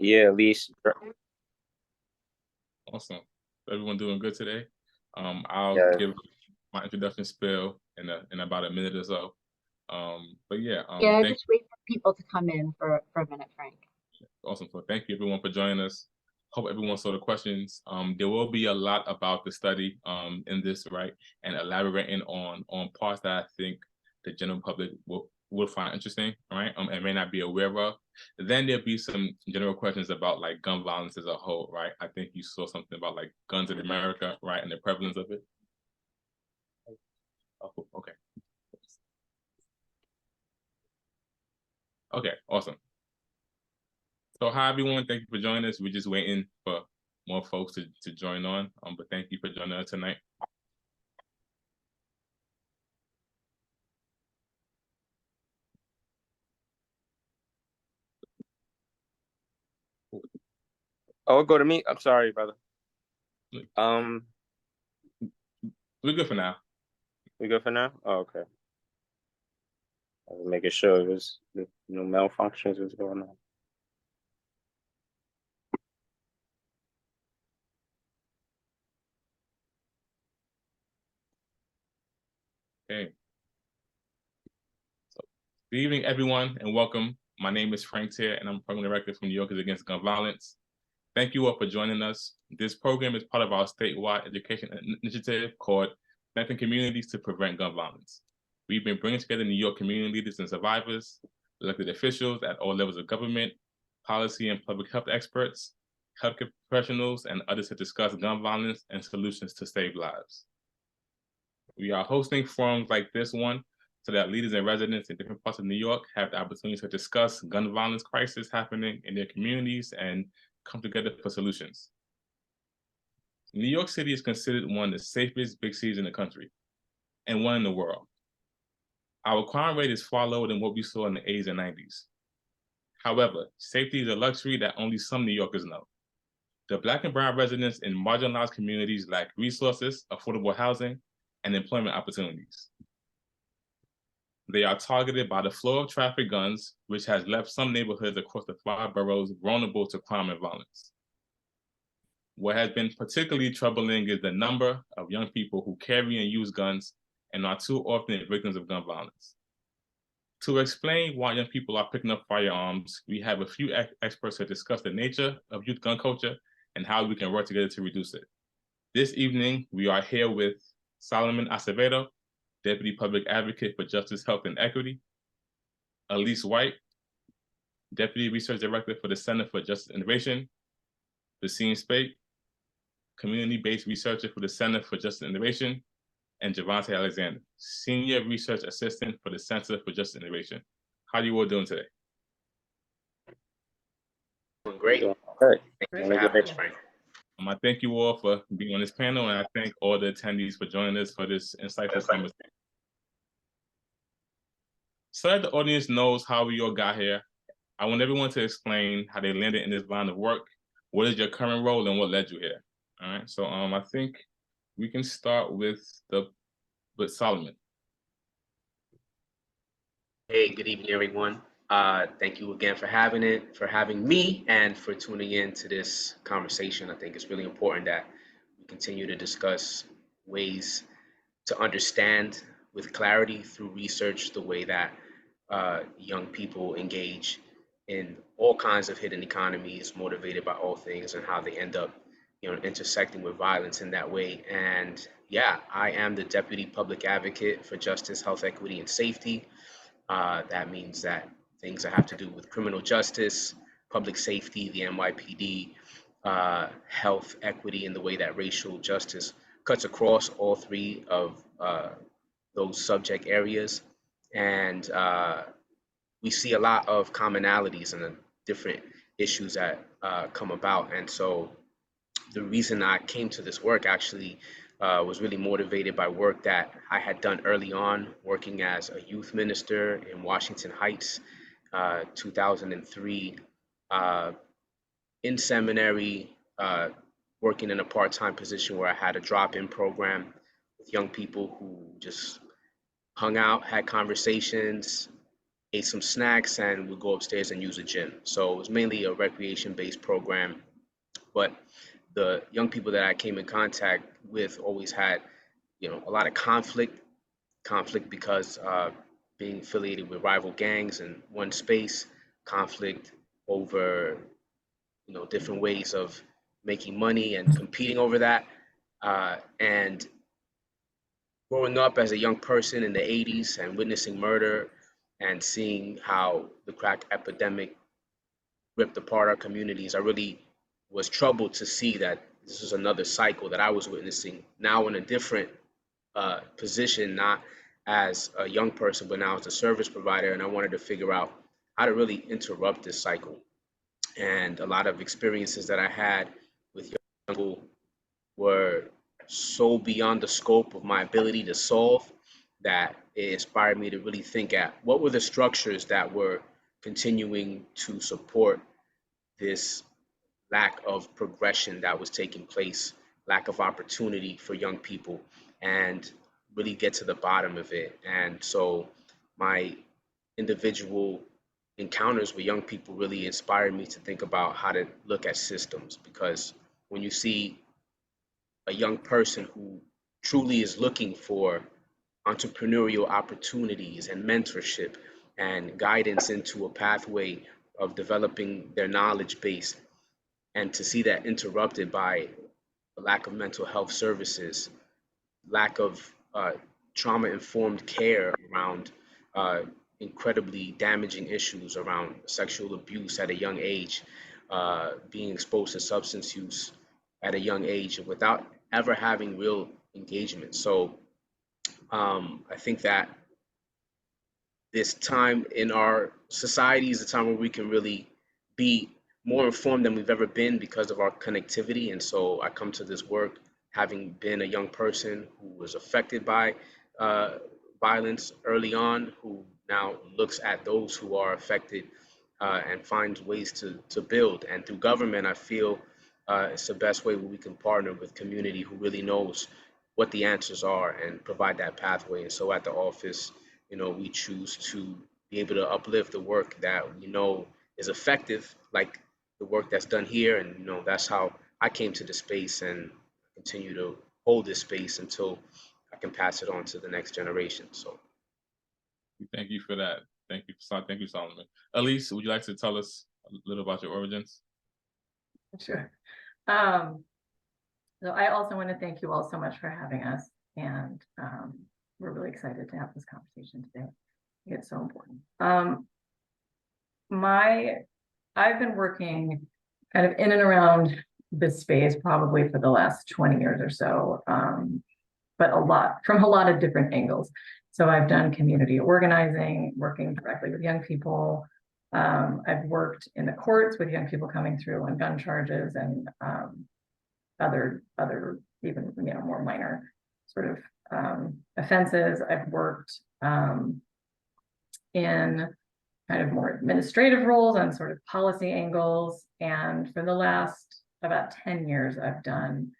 Yeah, Elise. Awesome. Everyone doing good today? I'll give my introduction spiel in about a minute or so. But yeah, just wait for people to come in for a minute, Frank. Awesome. So thank you everyone for joining us. Hope everyone saw the questions. There will be a lot about the study in this, right? And elaborating on parts that I think the general public will find interesting, right? And may not be aware of. Then there'll be some general questions about like gun violence as a whole, right? I think you saw something about like guns in America, right? And the prevalence of it. Oh, okay. Okay, awesome. So hi everyone, thank you for joining us. We're just waiting for more folks to join on, but thank you for joining us tonight. Oh, go to me. I'm sorry, brother. We're good for now. We good for now? Oh, okay. I was making sure it was no malfunctions was going on. Okay. So, good evening, everyone, and welcome. My name is Frank Teah, and I'm program director from New Yorkers Against Gun Violence. Thank you all for joining us. This program is part of our statewide education initiative called Connecting Communities to Prevent Gun Violence. We've been bringing together New York community leaders and survivors, elected officials at all levels of government, policy and public health experts, healthcare professionals, and others to discuss gun violence and solutions to save lives. We are hosting forums like this one so that leaders and residents in different parts of New York have the opportunity to discuss gun violence crisis happening in their communities and come together for solutions. New York City is considered one of the safest big cities in the country and one in the world. Our crime rate is far lower than what we saw in the 80s and 90s. However, safety is a luxury that only some New Yorkers know. The Black and brown residents in marginalized communities lack resources, affordable housing, and employment opportunities. They are targeted by the flow of traffic guns, which has left some neighborhoods across the 5 boroughs vulnerable to crime and violence. What has been particularly troubling is the number of young people who carry and use guns and are too often victims of gun violence. To explain why young people are picking up firearms, we have a few experts to discuss the nature of youth gun culture and how we can work together to reduce it. This evening, we are here with Solomon Acevedo, Deputy Public Advocate for Justice, Health, and Equity, Elise White, Deputy Research Director for the Center for Justice Innovation, Basaime Spaite, Community-Based Researcher for the Center for Justice Innovation, and Javonte Alexander, Senior Research Assistant for the Center for Justice Innovation. How are you all doing today? Doing great. Great. Thank you for having us, Frank. I thank you all for being on this panel, and I thank all the attendees for joining us for this insightful conversation. So that the audience knows how we all got here, I want everyone to explain how they landed in this line of work. What is your current role and what led you here? All right, so I think we can start with Solomon. Hey, good evening, everyone. Thank you again for having me, and for tuning in to this conversation. I think it's really important that we continue to discuss ways to understand with clarity through research the way that young people engage in all kinds of hidden economies, motivated by all things, and how they end up, intersecting with violence in that way. And yeah, I am the Deputy Public Advocate for Justice, Health, Equity, and Safety. That means that things that have to do with criminal justice, public safety, the NYPD, health, equity, and the way that racial justice cuts across all three of those subject areas. And we see a lot of commonalities and different issues that come about. And so the reason I came to this work actually was really motivated by work that I had done early on, working as a youth minister in Washington Heights, 2003, in seminary, working in a part-time position where I had a drop-in program with young people who just hung out, had conversations, ate some snacks, and would go upstairs and use a gym. So it was mainly a recreation-based program. But the young people that I came in contact with always had, a lot of conflict because being affiliated with rival gangs in one space, conflict over, different ways of making money and competing over that. And growing up as a young person in the 80s and witnessing murder and seeing how the crack epidemic ripped apart our communities, I really was troubled to see that this was another cycle that I was witnessing now in a different position, not as a young person, but now as a service provider. And I wanted to figure out how to really interrupt this cycle. And a lot of experiences that I had with young people were so beyond the scope of my ability to solve that it inspired me to really think at what were the structures that were continuing to support this lack of progression that was taking place, lack of opportunity for young people, and really get to the bottom of it. And so my individual encounters with young people really inspired me to think about how to look at systems, because when you see a young person who truly is looking for entrepreneurial opportunities and mentorship and guidance into a pathway of developing their knowledge base, and to see that interrupted by a lack of mental health services, lack of trauma-informed care around incredibly damaging issues around sexual abuse at a young age, being exposed to substance use at a young age without ever having real engagement. So I think that this time in our society is a time where we can really be more informed than we've ever been because of our connectivity. And so I come to this work having been a young person who was affected by violence early on, who now looks at those who are affected and finds ways to build. And through government, I feel it's the best way where we can partner with community who really knows what the answers are and provide that pathway. And so at the office, we choose to be able to uplift the work that we know is effective, like the work that's done here. And, that's how I came to the space and continue to hold this space until I can pass it on to the next generation. So Thank you for that. Thank you, Solomon. Elise, would you like to tell us a little about your origins? Sure. So I also want to thank you all so much for having us, and we're really excited to have this conversation today. It's so important. I've been working kind of in and around this space probably for the last 20 years or so, but from a lot of different angles. So I've done community organizing, working directly with young people. I've worked in the courts with young people coming through on gun charges and other even more minor sort of offenses. I've worked in kind of more administrative roles on sort of policy angles, and for the last about 10 years I've done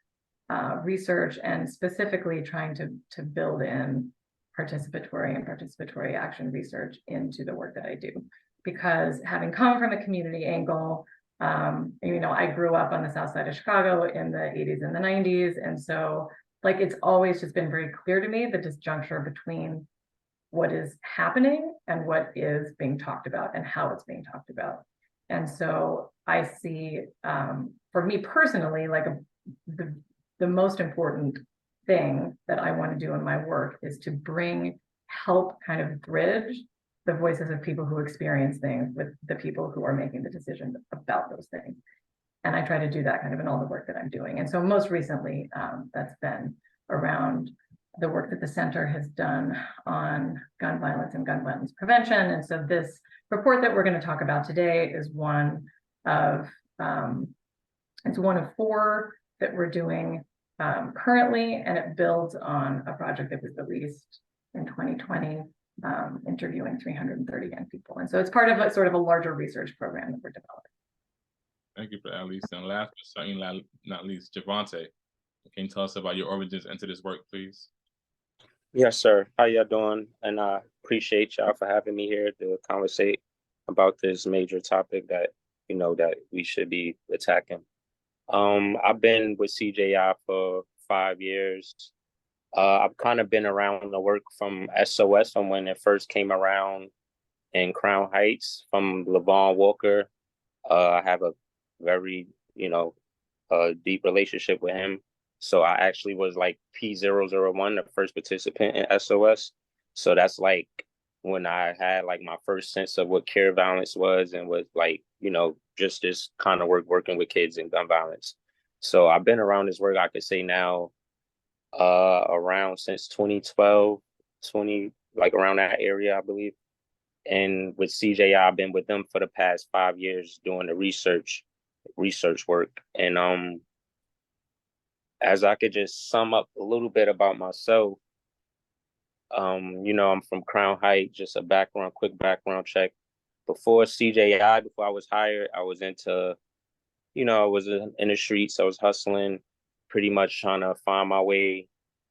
research, and specifically trying to build in participatory action research into the work that I do, because having come from a community angle, I grew up on the south side of Chicago in the 80s and the 90s. And so it's always just been very clear to me the disjuncture between what is happening and what is being talked about and how it's being talked about. And so I see, for me personally, the most important thing that I want to do in my work is to help kind of bridge the voices of people who experience things with the people who are making the decisions about those things. And I try to do that kind of in all the work that I'm doing. And so most recently, that's been around the work that the center has done on gun violence and gun violence prevention. And so this report that we're going to talk about today is one of 4 that we're doing currently, and it builds on a project that was released in 2020, interviewing 330 young people. And so it's part of a sort of a larger research program that we're developing. Thank you for that, Elise. And last but certainly not least, Javonte, can you tell us about your origins into this work, please? Yes, sir. How y'all doing? And I appreciate y'all for having me here to conversate about this major topic that, that we should be attacking. I've been with CJI for 5 years. I've kind of been around the work from SOS from when it first came around in Crown Heights from Levon Walker. I have a very, deep relationship with him. So I actually was like P001, the first participant in SOS. So that's like when I had like my first sense of what care violence was and was like, just this kind of working with kids in gun violence. So I've been around this work, I could say now, around since 2012, 20, like around that area, I believe. And with CJI, I've been with them for the past 5 years doing the research work. And as I could just sum up a little bit about myself, I'm from Crown Heights, just a quick background check. Before CJI, before I was hired, I was into, I was in the streets, I was hustling, pretty much trying to find my way,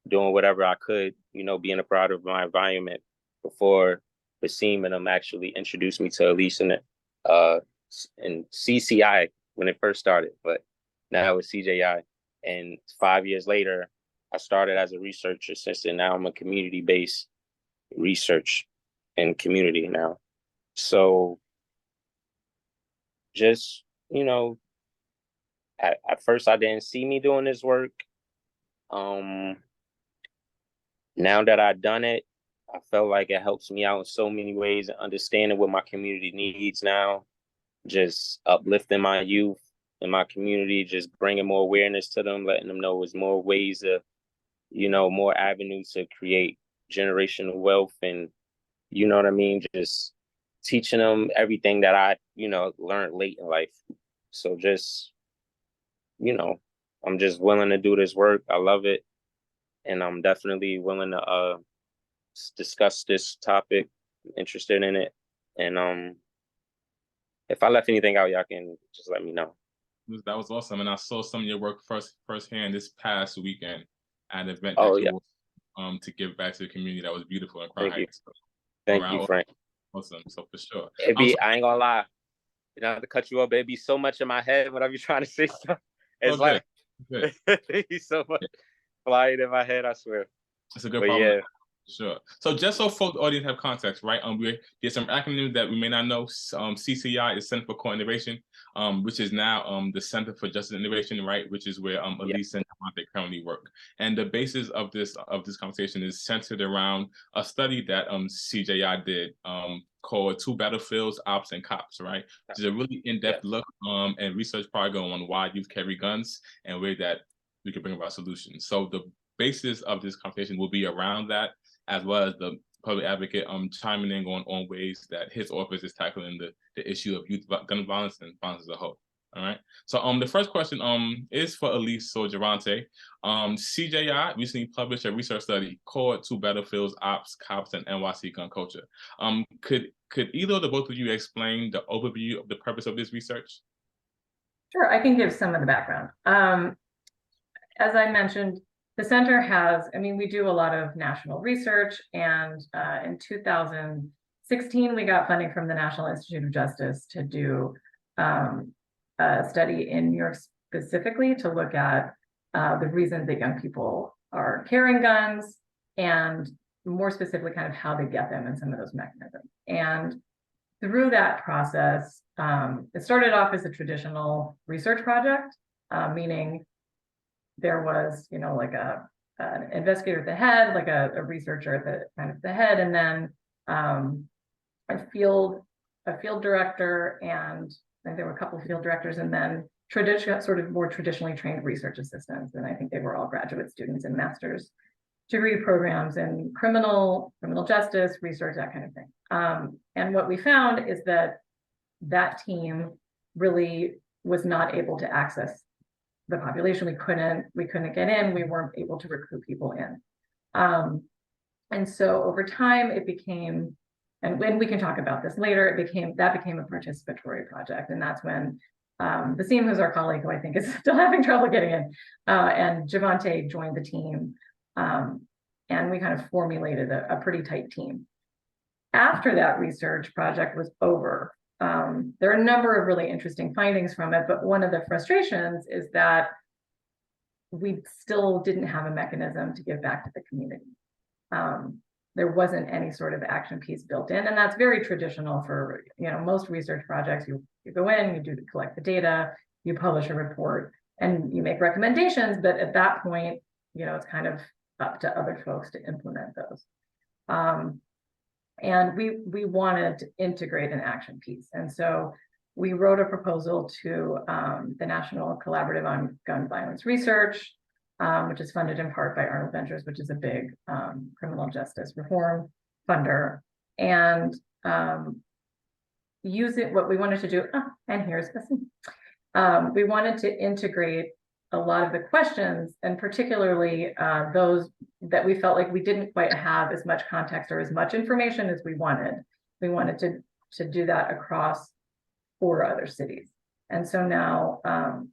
doing whatever I could, being a part of my environment before Basaime and them actually introduced me to Elise in CCI when it first started, but now it's CJI. And 5 years later, I started as a research assistant. Now I'm a community-based research and community now. So just, at first I didn't see me doing this work. Now that I've done it, I felt like it helps me out in so many ways and understanding what my community needs now, just uplifting my youth in my community, just bringing more awareness to them, letting them know there's more ways to, more avenues to create generational wealth and, you know what I mean? Just teaching them everything that I, learned late in life. So just, I'm just willing to do this work. I love it. And I'm definitely willing to discuss this topic, interested in it. And if I left anything out, y'all can just let me know. That was awesome, and I saw some of your work firsthand this past weekend at an event to give back to the community. That was beautiful in Crown Heights. Thank you, Frank. Awesome, so for sure. I ain't gonna lie, not to cut you up, but it'd be so much in my head whenever you're trying to say stuff. It's good. It's so much flying in my head, I swear. It's a good problem. Yeah. Sure. So just so folks, the audience have context, right? There's some acronyms that we may not know. CCI is Center for Core Innovation, which is now the Center for Justice Innovation, right? Which is where Elise and Javonte currently work. And the basis of this conversation is centered around a study that CJI did called Two Battlefields, Opps and Cops, right? Which is a really in-depth look and research program on why youth carry guns and where that we can bring about solutions. So the basis of this conversation will be around that, as well as the public advocate chiming in on ways that his office is tackling the issue of youth gun violence and violence as a whole. All right. So the first question is for Elise or Javonte. CJI recently published a research study called Two Battlefields, Opps, Cops, and NYC Gun Culture. Could either of the both of you explain the overview of the purpose of this research? Sure, I can give some of the background. As I mentioned, the center has, we do a lot of national research, and in 2016, we got funding from the National Institute of Justice to do a study in New York specifically to look at the reasons that young people are carrying guns, and more specifically, kind of how they get them and some of those mechanisms. And through that process, it started off as a traditional research project, meaning there was, like an investigator at the head, like a researcher at the kind of the head, and then a field director, and I think there were a couple of field directors, and then sort of more traditionally trained research assistants. And I think they were all graduate students in master's degree programs in criminal justice, research, that kind of thing. And what we found is that team really was not able to access the population. We couldn't get in. We weren't able to recruit people in. And so over time it became, and when we can talk about this later, that became a participatory project. And that's when Basaime, who's our colleague, who I think is still having trouble getting in, and Javonte joined the team. and we kind of formulated a pretty tight team. After that research project was over, there are a number of really interesting findings from it, but one of the frustrations is that we still didn't have a mechanism to give back to the community. There wasn't any sort of action piece built in, and that's very traditional for, you know, most research projects. You go in, you collect the data, you publish a report, and you make recommendations, but at that point, you know, it's kind of up to other folks to implement those. And we wanted to integrate an action piece. And so we wrote a proposal to the National Collaborative on Gun Violence Research, which is funded in part by Arnold Ventures, which is a big criminal justice reform funder. And use it, what we wanted to do, and here's Basaime. We wanted to integrate a lot of the questions, and particularly those that we felt like we didn't quite have as much context or as much information as we wanted. We wanted to do that across 4 other cities. And so now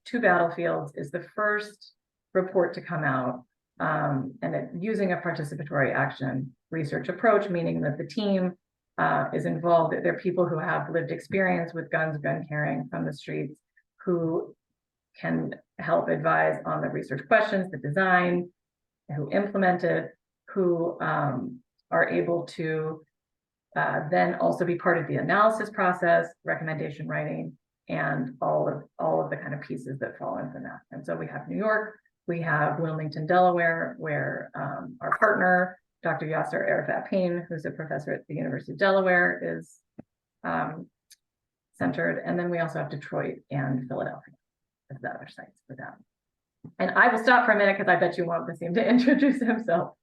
2 Battlefields is the first report to come out, and using a participatory action research approach, meaning that the team is involved. There are people who have lived experience with guns, gun carrying from the streets, who can help advise on the research questions, the design, who implement it, who are able to then also be part of the analysis process, recommendation writing, and all of the kind of pieces that fall into that. And so we have New York, we have Wilmington, Delaware, where our partner, Dr. Yasser Arafat Payne, who's a professor at the University of Delaware, is centered. And then we also have Detroit and Philadelphia as the other sites for them. And I will stop for a minute because I bet you want Basaime to introduce himself.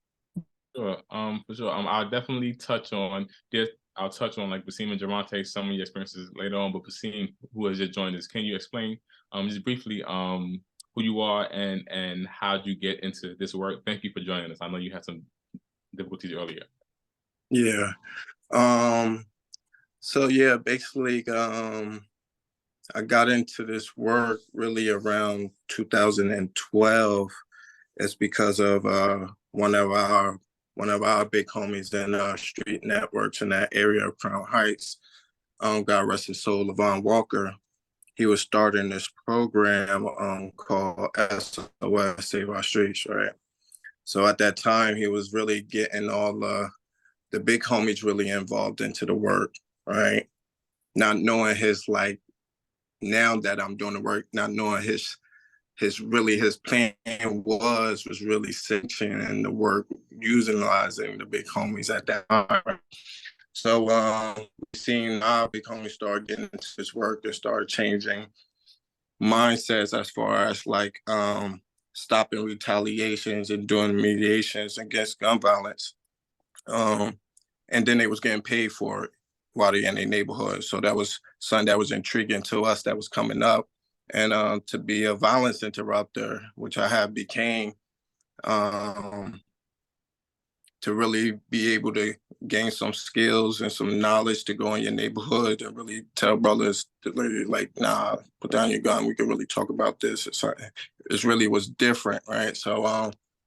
Sure, for sure. I'll definitely touch on this. I'll touch on like Basaime and Javonte, some of your experiences later on, but Basaime, who has just joined us, can you explain just briefly who you are and how you get into this work? Thank you for joining us. I know you had some difficulties earlier. Yeah. So yeah, basically, I got into this work really around 2012. It's because of one of our big homies in street networks in that area of Crown Heights. God rest his soul, Levon Walker. He was starting this program called SOS, Save Our Streets, right? So at that time, he was really getting all the big homies really involved into the work, right? Not knowing his, like, now that I'm doing the work, not knowing his plan was really sanctioning the work, utilizing the big homies at that time. So we seen our big homies start getting into this work and start changing mindsets as far as like stopping retaliations and doing mediations against gun violence. And then they was getting paid for it while they're in their neighborhood. So that was something that was intriguing to us that was coming up. And to be a violence interrupter, which I have became, to really be able to gain some skills and some knowledge to go in your neighborhood and really tell brothers to like, nah, put down your gun. We can really talk about this. It really was different, right? So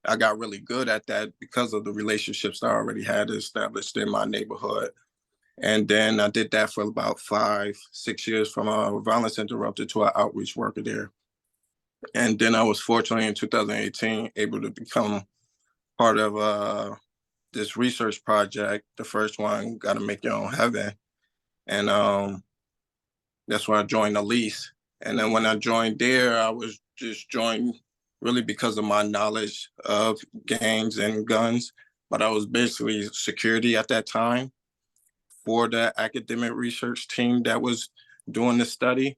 I got really good at that because of the relationships I already had established in my neighborhood. And then I did that for about 5-6 years, from a violence interrupter to an outreach worker there. And then I was fortunately in 2018 able to become part of this research project. The first one, Gotta Make Your Own Heaven. And that's when I joined Elise. And then when I joined there, I was just joined really because of my knowledge of gangs and guns. But I was basically security at that time for the academic research team that was doing the study.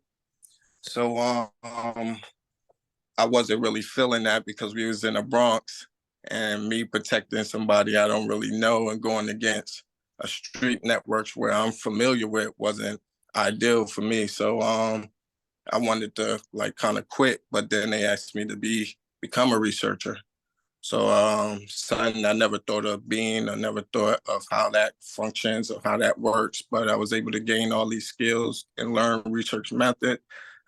So I wasn't really feeling that because we was in the Bronx, and me protecting somebody I don't really know and going against a street network where I'm familiar with wasn't ideal for me. So I wanted to like kind of quit, but then they asked me to become a researcher. So something I never thought of being, I never thought of how that functions or how that works, but I was able to gain all these skills and learn research method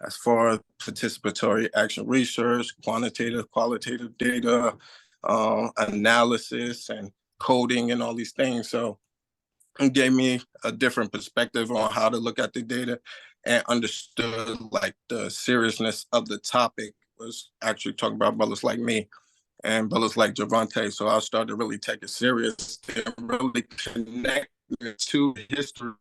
as far as participatory action research, quantitative, qualitative data, analysis and coding and all these things. So it gave me a different perspective on how to look at the data and understood like the seriousness of the topic. Was actually talking about brothers like me and brothers like Javonte. So I started to really take it serious and really connect to the history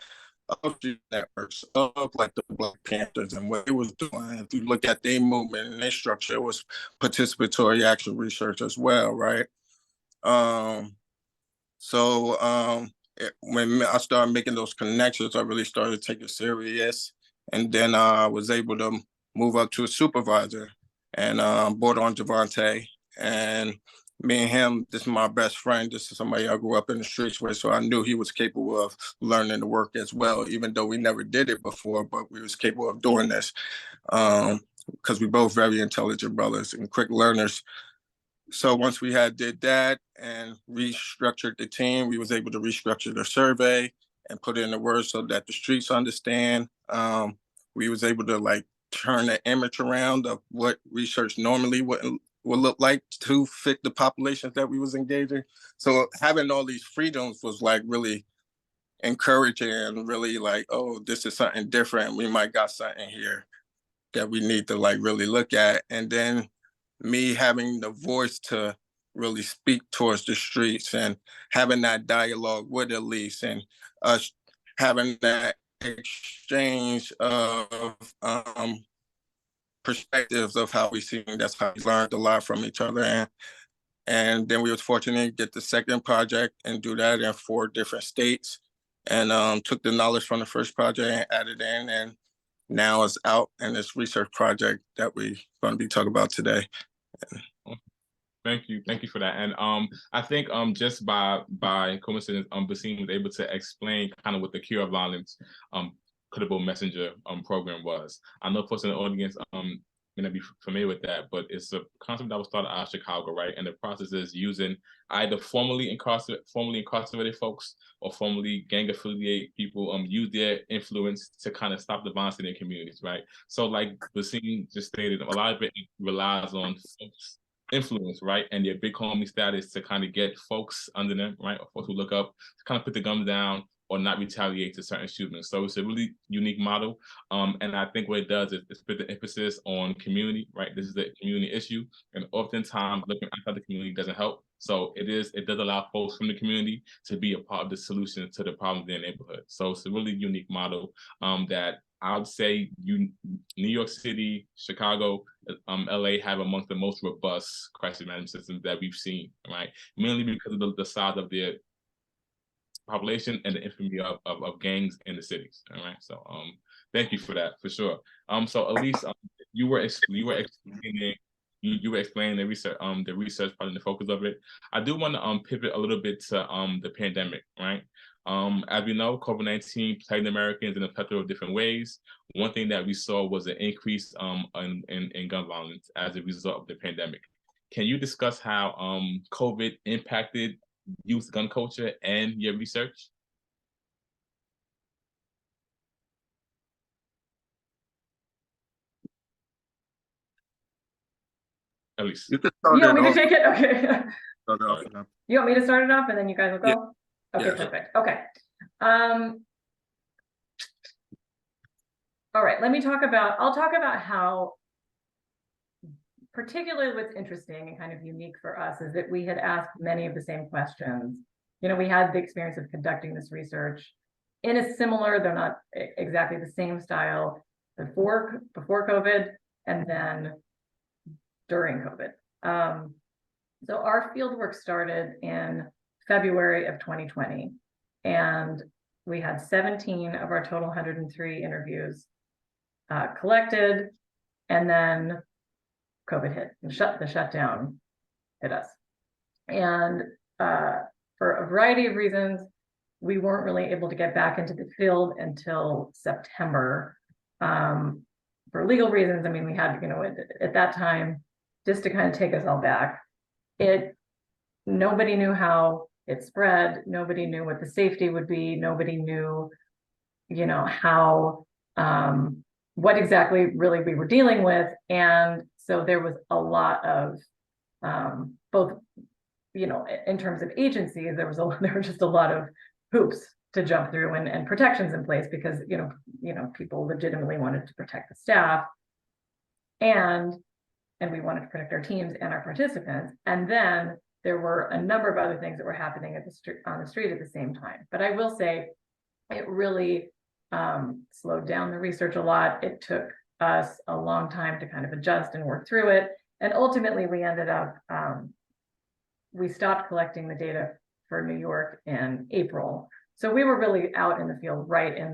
of the networks, of like the Black Panthers and what it was doing. If you look at their movement and their structure, it was participatory action research as well, right? When I started making those connections, I really started to take it serious. And then I was able to move up to a supervisor and brought on Javonte. And me and him, this is my best friend. This is somebody I grew up in the streets with. So I knew he was capable of learning the work as well, even though we never did it before, but we was capable of doing this. Because we both very intelligent brothers and quick learners. So once we did that and restructured the team, we was able to restructure the survey and put it in the words so that the streets understand. We was able to like turn the image around of what research normally would look like to fit the populations that we was engaging. So having all these freedoms was like really encouraging and really like, oh, this is something different. We might got something here that we need to like really look at. And then me having the voice to really speak towards the streets and having that dialogue with Elise and us having that exchange of perspectives of how we see. That's how we learned a lot from each other. And then we was fortunate to get the second project and do that in 4 different states and took the knowledge from the first project and added in. And now it's out in this research project that we're going to be talking about today. Thank you for that. And I think just by coincidence, Basaime was able to explain kind of what the Cure of Violence Credible Messenger program was. I know folks in the audience may not be familiar with that, but it's a concept that was started out of Chicago, right? And the process is using either formerly incarcerated folks or formerly gang affiliated people use their influence to kind of stop the violence in their communities, right? So like Basaime just stated, a lot of it relies on folks' influence, right? And their big homie status to kind of get folks under them, right? Or folks who look up to kind of put the guns down or not retaliate to certain shootings. So it's a really unique model. And I think what it does is put the emphasis on community, right? This is a community issue. And oftentimes looking outside the community doesn't help. So it does allow folks from the community to be a part of the solution to the problem in their neighborhood. So it's a really unique model that I would say New York City, Chicago, LA have amongst the most robust crisis management systems that we've seen, right? Mainly because of the size of their population and the infamy of gangs in the cities. All right. So thank you for that, for sure. So Elise, you were explaining the research part and the focus of it. I do want to pivot a little bit to the pandemic, right? As we know, COVID-19 plagued Americans in a plethora of different ways. One thing that we saw was an increase in gun violence as a result of the pandemic. Can you discuss how COVID impacted youth gun culture and your research? Elise. You want me to take it? Okay. You want me to start it off and then you guys will go? Yeah. Okay, yeah. Perfect. Okay. All right, I'll talk about how, particularly what's interesting and kind of unique for us is that we had asked many of the same questions. You know, we had the experience of conducting this research in a similar, though not exactly the same style, before COVID and then during COVID. So our fieldwork started in February of 2020, and we had 17 of our total 103 interviews collected, and then COVID hit, and the shutdown hit us. And for a variety of reasons, we weren't really able to get back into the field until September. For legal reasons, I mean, we had, at that time, just to kind of take us all back, nobody knew how it spread. Nobody knew what the safety would be. Nobody knew, how, what exactly really we were dealing with. And so there was a lot of both you know, in terms of agencies, there were just a lot of hoops to jump through and protections in place because, you know, people legitimately wanted to protect the staff and we wanted to protect our teams and our participants. And then there were a number of other things that were happening on the street at the same time. But I will say it really slowed down the research a lot. It took us a long time to kind of adjust and work through it. And ultimately we ended up, we stopped collecting the data for New York in April. So we were really out in the field right in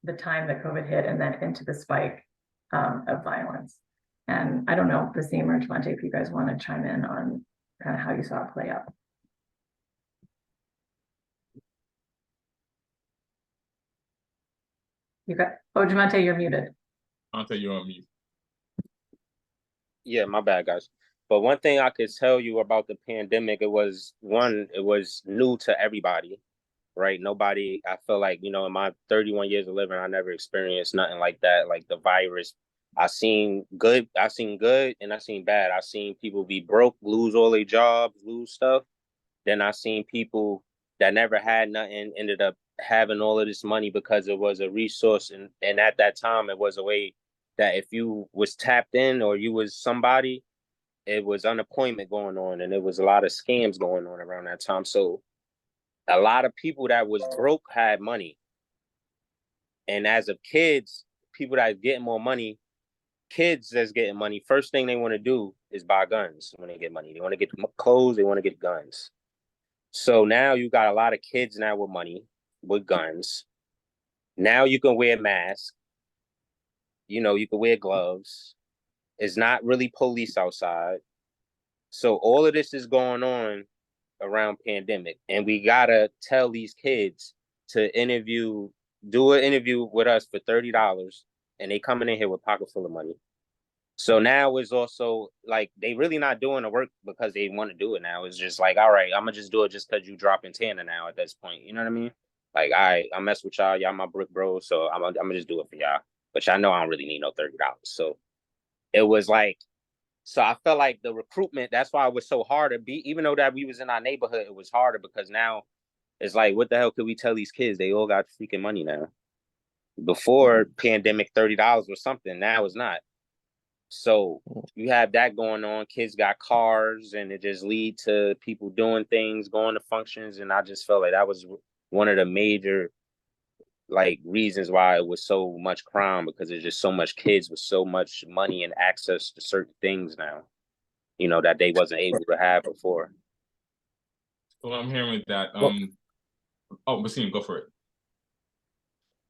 the time that COVID hit and then into the spike of violence. And I don't know, Basaime or Javonte, if you guys want to chime in on kind of how you saw it play out. You got, oh, Javonte, you're muted. Javonte, you're on mute. Yeah, my bad, guys. But one thing I could tell you about the pandemic, it was new to everybody, right? Nobody, I feel like, you know, in my 31 years of living, I never experienced nothing like that, like the virus. I seen good, and I seen bad. I seen people be broke, lose all their jobs, lose stuff. Then I seen people that never had nothing ended up having all of this money because it was a resource. And at that time, it was a way that if you was tapped in or you was somebody, it was unemployment going on and it was a lot of scams going on around that time. So a lot of people that was broke had money. And as of kids, people that getting more money, kids that's getting money, first thing they want to do is buy guns when they get money. They want to get clothes, they want to get guns. So now you got a lot of kids now with money, with guns. Now you can wear masks. You know, you can wear gloves. It's not really police outside. So all of this is going on around pandemic. And we gotta tell these kids to do an interview with us for $30 and they coming in here with a pocket full of money. So now it's also like they really not doing the work because they want to do it now. It's just like, all right, I'm gonna just do it just because you dropping Teah now at this point. You know what I mean? Like, I mess with y'all my brick bros, so I'm gonna just do it for y'all. But y'all know I don't really need no $30. So it was like, so I felt like the recruitment, that's why it was so hard to be, even though that we was in our neighborhood, it was harder because now it's like, what the hell could we tell these kids? They all got freaking money now. Before pandemic, $30 was something. Now it's not. So you have that going on. Kids got cars and it just lead to people doing things, going to functions. And I just felt like that was one of the major like reasons why it was so much crime, because there's just so much kids with so much money and access to certain things now, you know, that they wasn't able to have before. So I'm hearing that, Basaime, go for it.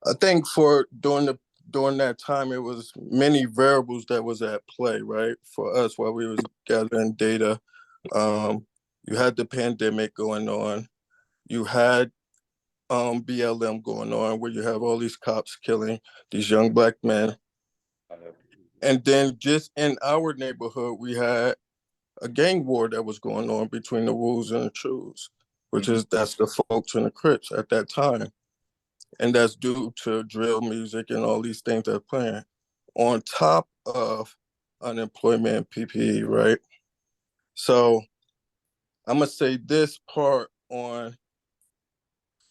I think during that time, it was many variables that was at play, right? For us, while we was gathering data, you had the pandemic going on, you had BLM going on, where you have all these cops killing these young Black men, and then just in our neighborhood, we had a gang war that was going on between the Wolves and the Trues, which is that's the folks and the Crips at that time. And that's due to drill music and all these things that are playing on top of unemployment and PPE, right? So I'm gonna say this part on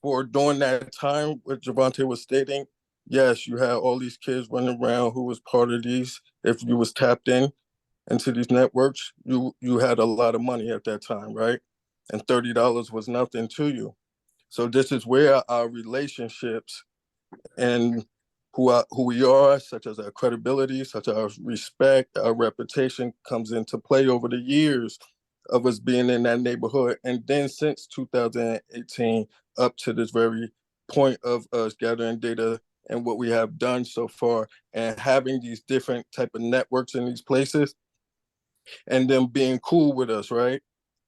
for during that time, what Javonte was stating, yes, you had all these kids running around who was part of these. If you was tapped into these networks, you had a lot of money at that time, right? And $30 was nothing to you. So this is where our relationships and who we are, such as our credibility, such as our respect, our reputation comes into play over the years of us being in that neighborhood. And then since 2018 up to this very point of us gathering data and what we have done so far and having these different type of networks in these places and them being cool with us, right?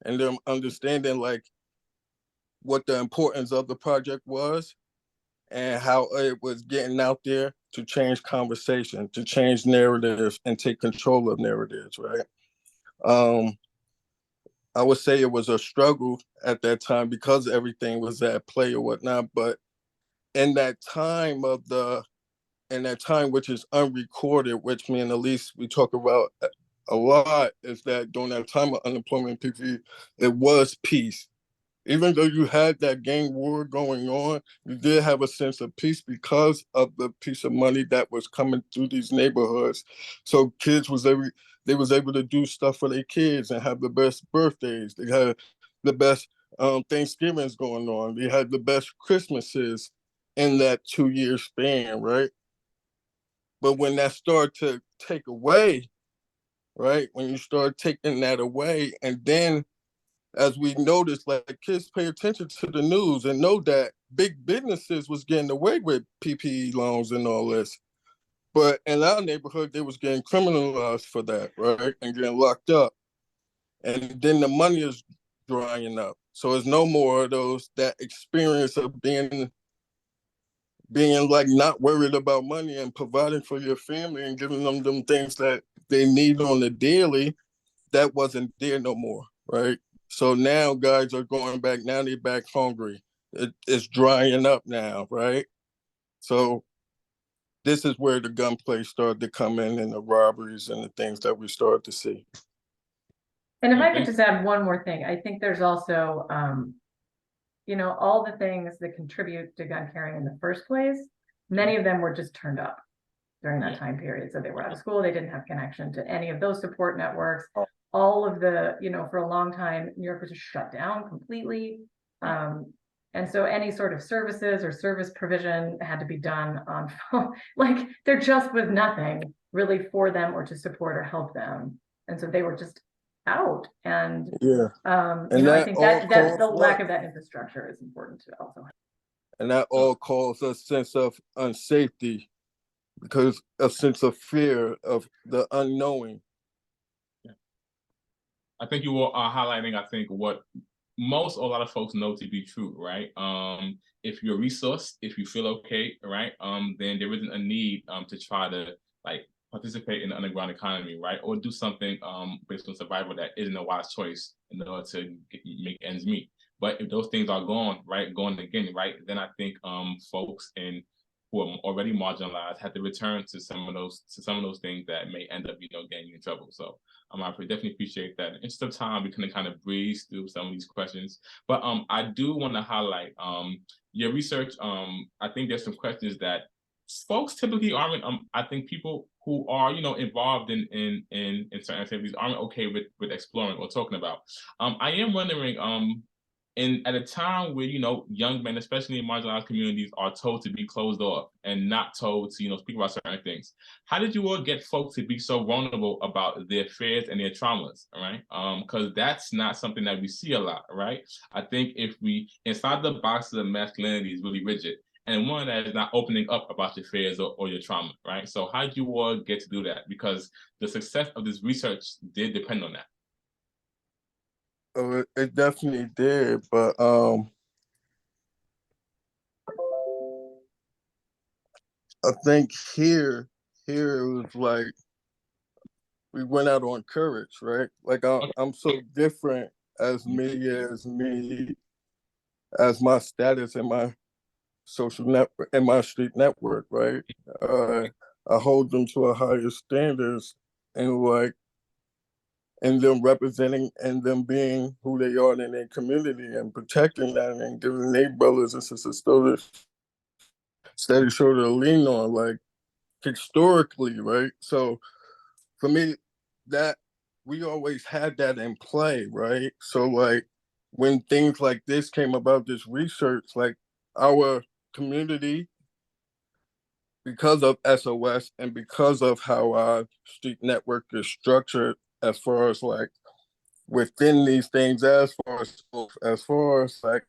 And them understanding like what the importance of the project was and how it was getting out there to change conversation, to change narratives and take control of narratives, right? I would say it was a struggle at that time because everything was at play or whatnot, but in that time which is unrecorded, which me and Elise, we talk about a lot is that during that time of unemployment, it was peace. Even though you had that gang war going on, you did have a sense of peace because of the piece of money that was coming through these neighborhoods. So kids was able to do stuff for their kids and have the best birthdays. They had the best Thanksgivings going on. They had the best Christmases in that 2-year span, right? But when that started to take away, right? When you start taking that away, and then as we noticed, like kids pay attention to the news and know that big businesses was getting away with PPE loans and all this. But in our neighborhood, they was getting criminalized for that, right? And getting locked up. And then the money is drying up. So there's no more of that experience of being like not worried about money and providing for your family and giving them things that they need on the daily. That wasn't there no more, right? So now guys are going back. Now they're back hungry. It's drying up now, right? So this is where the gunplay started to come in and the robberies and the things that we started to see. And if I could just add one more thing, I think there's also, all the things that contribute to gun carrying in the first place, many of them were just turned up during that time period. So they were out of school, they didn't have connection to any of those support networks. All of the, for a long time, New York was just shut down completely. And so any sort of services or service provision had to be done on phone. Like there just was nothing really for them or to support or help them. And so they were just out. And I think that the lack of that infrastructure is important to also have. And that all caused a sense of unsafety, because a sense of fear of the unknowing. I think you are highlighting, I think, what most or a lot of folks know to be true, right? If you're resourced, if you feel okay, right, then there isn't a need to try to participate in the underground economy, right, or do something based on survival that isn't a wise choice in order to make ends meet. But if those things are gone again, right, then I think folks who are already marginalized have to return to some of those things that may end up, getting you in trouble. So I definitely appreciate that. In the interest of time, we can kind of breeze through some of these questions. But I do want to highlight your research. I think there's some questions that folks typically aren't. I think people who are, involved in certain activities aren't okay with exploring or talking about. I am wondering, at a time where, young men, especially in marginalized communities, are told to be closed off and not told to, speak about certain things, how did you all get folks to be so vulnerable about their fears and their traumas, right? Because that's not something that we see a lot, right? I think if we, inside the boxes of masculinity is really rigid, and one that is not opening up about your fears or your trauma, right? So how did you all get to do that? Because the success of this research did depend on that. Oh, it definitely did, but I think here it was like we went out on courage, right? Like I'm so different as my status and my social network and my street network, right? I hold them to a higher standards and them representing and them being who they are in their community and protecting that and giving their brothers and sisters steady shoulder to lean on, like historically, right? So for me, that we always had that in play, right? So like when things like this came about, this research, like our community, because of SOS and because of how our street network is structured, as far as like within these things, as far as like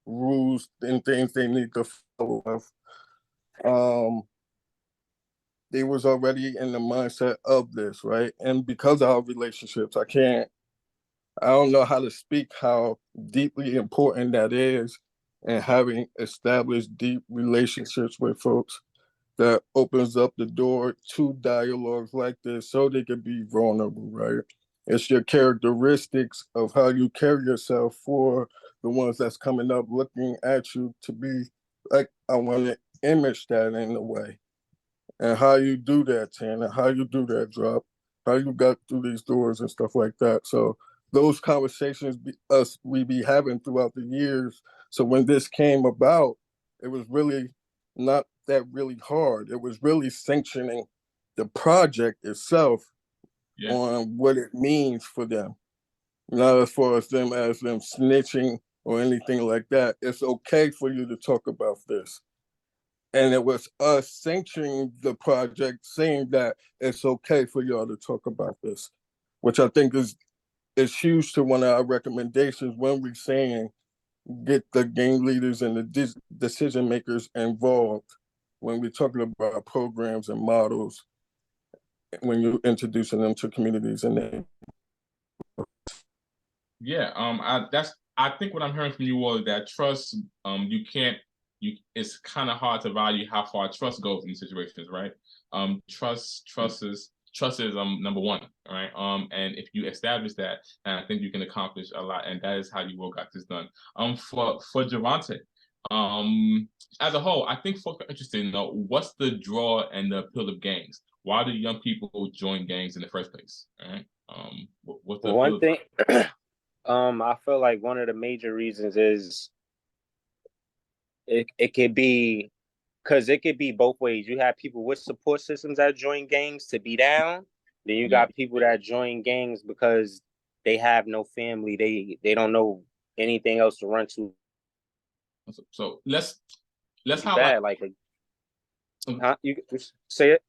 rules and things they need to follow, they was already in the mindset of this, right? And because of our relationships, I don't know how to speak how deeply important that is, and having established deep relationships with folks that opens up the door to dialogues like this so they can be vulnerable, right? It's your characteristics of how you carry yourself for the ones that's coming up looking at you to be like, I want to image that in a way. And how you do that, Teah, and how you do that, Drop, how you got through these doors and stuff like that. So those conversations we be having throughout the years. So when this came about, it was really not that really hard. It was really sanctioning the project itself on what it means for them. Not as far as them snitching or anything like that. It's okay for you to talk about this. And it was us sanctioning the project, saying that it's okay for y'all to talk about this, which I think is huge to one of our recommendations when we're saying get the gang leaders and the decision makers involved when we're talking about programs and models, when you're introducing them to communities and they. Yeah, I think what I'm hearing from you all is that trust, it's kind of hard to value how far trust goes in situations, right? Trust is number one, right? And if you establish that, then I think you can accomplish a lot, and that is how you all got this done. For Javonte, as a whole, I think folks are interested in know what's the draw and the appeal of gangs. Why do young people join gangs in the first place? All right. What's the one thing? I feel like one of the major reasons is it could be because it could be both ways. You have people with support systems that join gangs to be down. Then you got people that join gangs because they have no family. They don't know anything else to run to. So let's highlight like you say it.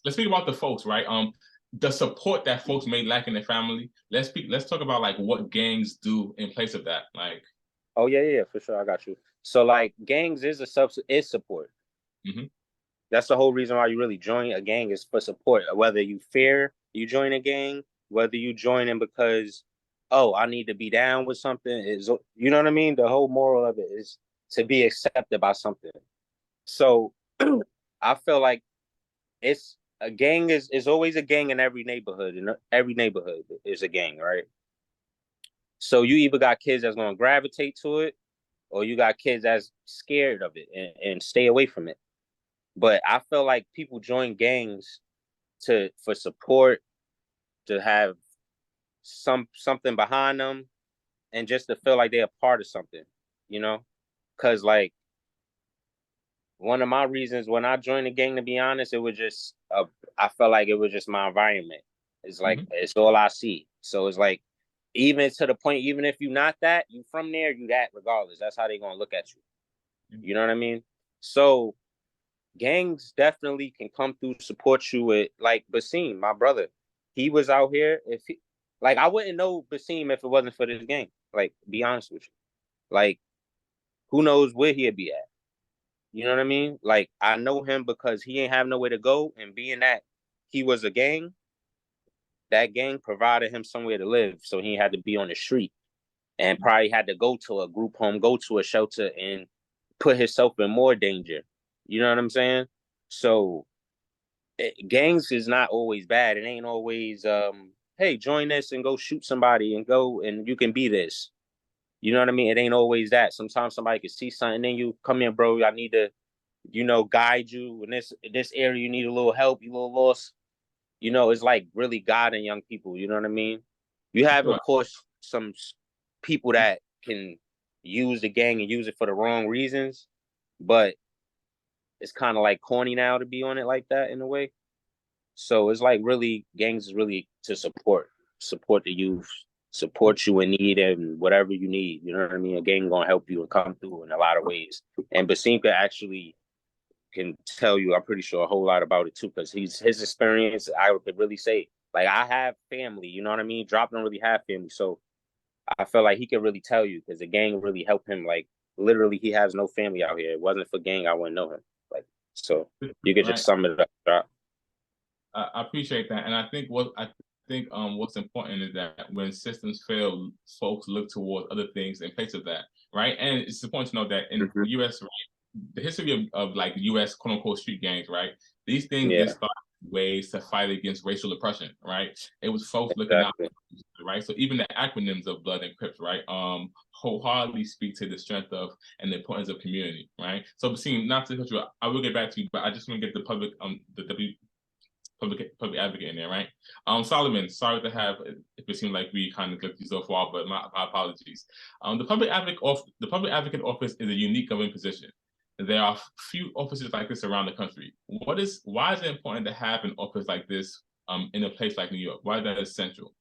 Let's speak about the folks, right? The support that folks may lack in their family. Let's talk about like what gangs do in place of that. Like, oh yeah, for sure, I got you. So like gangs is support. Mm-hmm. That's the whole reason why you really join a gang is for support. Whether you fear you join a gang, whether you join in because, oh, I need to be down with something, is, you know what I mean? The whole moral of it is to be accepted by something. So I feel like it's a gang is always a gang in every neighborhood, and every neighborhood is a gang, right? So you either got kids that's going to gravitate to it, or you got kids that's scared of it and stay away from it. But I feel like people join gangs for support, to have something behind them, and just to feel like they're a part of something, you know? Because like one of my reasons when I joined the gang, to be honest, it was just I felt like it was just my environment. It's like it's all I see. So it's like even to the point, even if you're not that, you from there, you that regardless. That's how they're gonna look at you. You know what I mean? So gangs definitely can come through, support you with, like Basaime, my brother. He was out here. I wouldn't know Basaime if it wasn't for this gang. Like, be honest with you. Like, who knows where he'd be at? You know what I mean? Like, I know him because he ain't have nowhere to go, and being that he was a gang, that gang provided him somewhere to live, so he had to be on the street, and probably had to go to a group home, go to a shelter, and put himself in more danger. You know what I'm saying? So gangs is not always bad. It ain't always hey, join this and go shoot somebody and go and you can be this. You know what I mean? It ain't always that. Sometimes somebody can see something in you. Come in, bro. I need to, guide you in this area. You need a little help. You a little lost. It's like really guiding young people. You know what I mean? You have, of course, some people that can use the gang and use it for the wrong reasons, but it's kind of like corny now to be on it like that in a way. So it's like really gangs is really to support the youth, support you in need and whatever you need. You know what I mean? A gang gonna help you and come through in a lot of ways. And Basaime actually can tell you, I'm pretty sure, a whole lot about it too, because his experience, I could really say, like, I have family, you know what I mean? Drop don't really have family. So I feel like he could really tell you because the gang really helped him. Like, literally, he has no family out here. It wasn't for gang, I wouldn't know him. Like, so you could just sum it up. Drop. I appreciate that, and I think what's important is that when systems fail, folks look towards other things in place of that, right? And it's important to know that in the U.S., right, the history of like U.S. quote unquote street gangs, right? These things didn't start ways to fight against racial oppression, right? It was folks looking out, right? So even the acronyms of Blood and Crips, right, wholeheartedly speak to the strength of and the importance of community, right? So, Basaime, not to cut you, I will get back to you, but I just want to get the public, public advocate in there, right? Solomon, sorry to have if it seemed like we kind of neglected you so far, but my apologies. The public advocate office is a unique government position. There are few offices like this around the country. Why is it important to have an office like this in a place like New York? Why is that essential?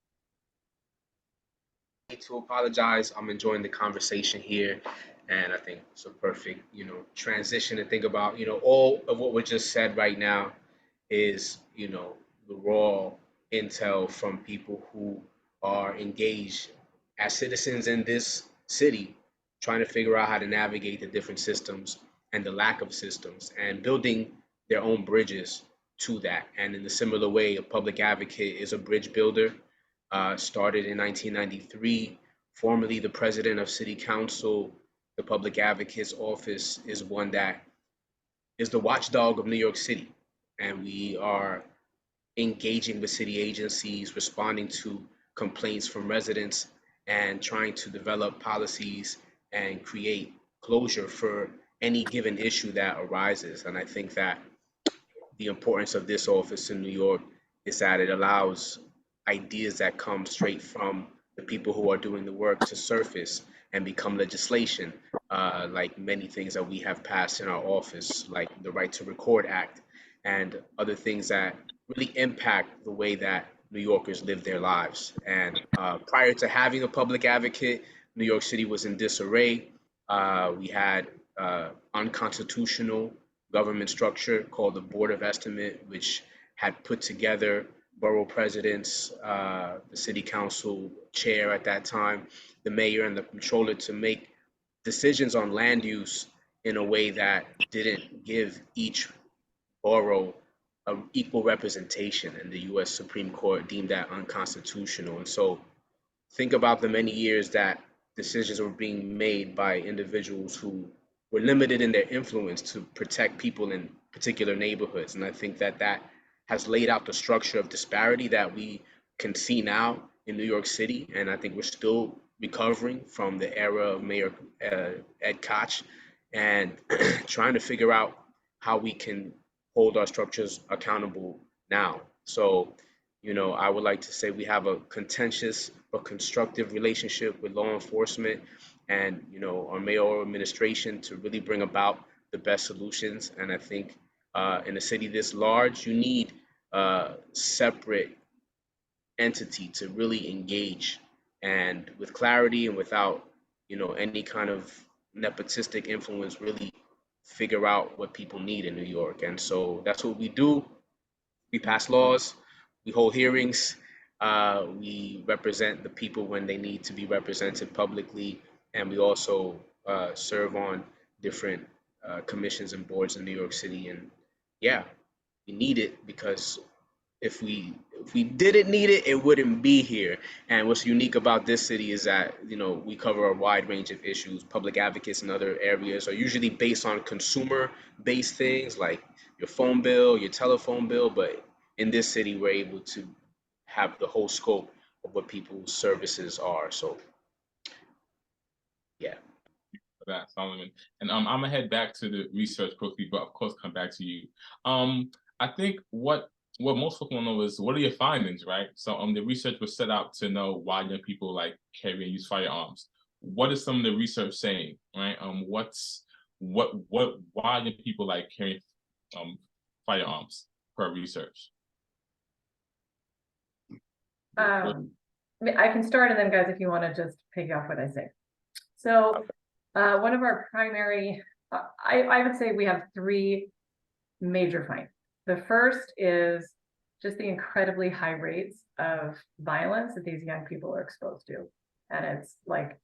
To apologize, I'm enjoying the conversation here, and I think it's a perfect, transition to think about, all of what we just said right now is, the raw intel from people who are engaged as citizens in this city, trying to figure out how to navigate the different systems and the lack of systems and building their own bridges to that. And in a similar way, a public advocate is a bridge builder. Started in 1993, formerly the president of City Council. The Public Advocate's Office is one that is the watchdog of New York City. And we are engaging with city agencies, responding to complaints from residents, and trying to develop policies and create closure for any given issue that arises. And I think that the importance of this office in New York is that it allows ideas that come straight from the people who are doing the work to surface and become legislation, like many things that we have passed in our office, like the Right to Record Act and other things that really impact the way that New Yorkers live their lives. And prior to having a public advocate, New York City was in disarray. We had unconstitutional government structure called the Board of Estimate, which had put together borough presidents, the city council chair at that time, the mayor and the controller to make decisions on land use in a way that didn't give each borough an equal representation, and the US Supreme Court deemed that unconstitutional. And so think about the many years that decisions were being made by individuals who were limited in their influence to protect people in particular neighborhoods. And I think that that has laid out the structure of disparity that we can see now in New York City. And I think we're still recovering from the era of Mayor Ed Koch and trying to figure out how we can hold our structures accountable now. So, I would like to say we have a contentious but constructive relationship with law enforcement and, our mayoral administration to really bring about the best solutions. And I think in a city this large, you need a separate entity to really engage and with clarity and without, any kind of nepotistic influence, really figure out what people need in New York. And so that's what we do. We pass laws, we hold hearings, we represent the people when they need to be represented publicly, and we also serve on different commissions and boards in New York City. And yeah, we need it because if we didn't need it, it wouldn't be here. And what's unique about this city is that, we cover a wide range of issues. Public advocates in other areas are usually based on consumer-based things like your phone bill, your telephone bill, but in this city, we're able to have the whole scope of what people's services are. So, yeah. For that, Solomon. And I'm gonna head back to the research quickly, but of course come back to you. I think what most people want to know is what are your findings, right? So the research was set out to know why young people like carry and use firearms. What is some of the research saying, right? Why young people like carrying firearms per research? I can start, and then guys, if you want to just piggy off what I say. So one of our primary, I would say we have three major findings. The first is just the incredibly high rates of violence that these young people are exposed to. And it's like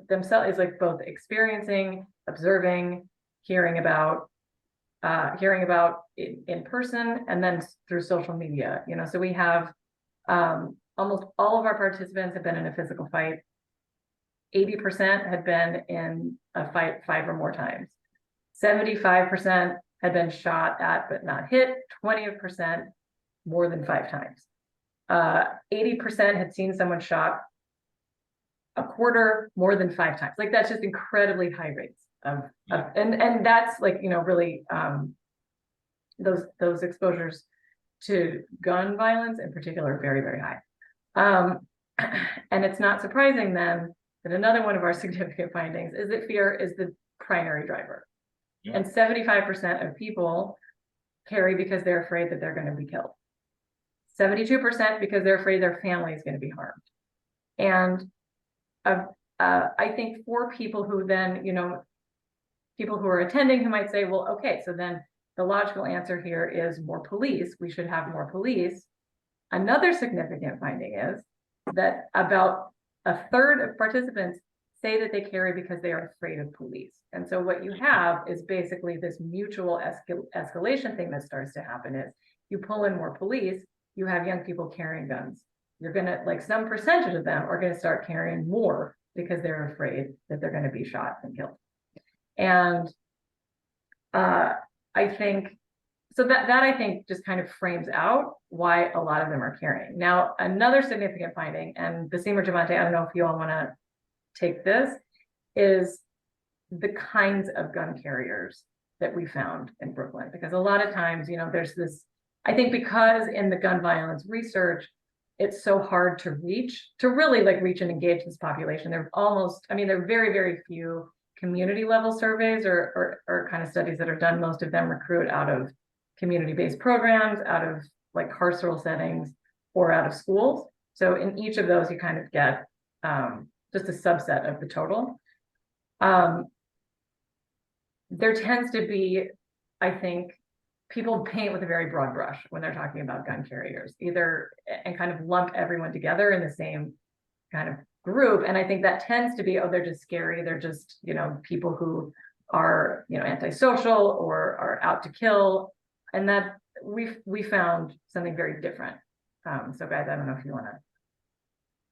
themselves is like both experiencing, observing, hearing about in person, and then through social media. So we have almost all of our participants have been in a physical fight. 80% had been in a fight 5 or more times. 75% had been shot at but not hit. 20% more than 5 times. 80% had seen someone shot. A quarter more than 5 times. Like, that's just incredibly high rates and that's like, really those exposures to gun violence in particular, very, very high. And it's not surprising then that another one of our significant findings is that fear is the primary driver. Yeah. And 75% of people carry because they're afraid that they're going to be killed. 72% because they're afraid their family is going to be harmed. And I think for people who then, people who are attending who might say, well, okay, so then the logical answer here is more police. We should have more police. Another significant finding is that about a third of participants say that they carry because they are afraid of police. And so what you have is basically this mutual escalation thing that starts to happen is you pull in more police, you have young people carrying guns. You're gonna, like, some percentage of them are gonna start carrying more because they're afraid that they're gonna be shot and killed. And I think, so that I think just kind of frames out why a lot of them are carrying. Now, another significant finding, and Basaime or Javonte, I don't know if you all wanna take this, is the kinds of gun carriers that we found in Brooklyn. Because a lot of times, there's this, I think because in the gun violence research, it's so hard to really reach and engage this population. There are very, very few community level surveys or kind of studies that are done. Most of them recruit out of community-based programs, out of carceral settings, or out of schools. So in each of those, you kind of get just a subset of the total. There tends to be, I think, people paint with a very broad brush when they're talking about gun carriers, and kind of lump everyone together in the same kind of group. And I think that tends to be, oh, they're just scary. They're just, people who are, antisocial or are out to kill. And that we found something very different. So guys, I don't know if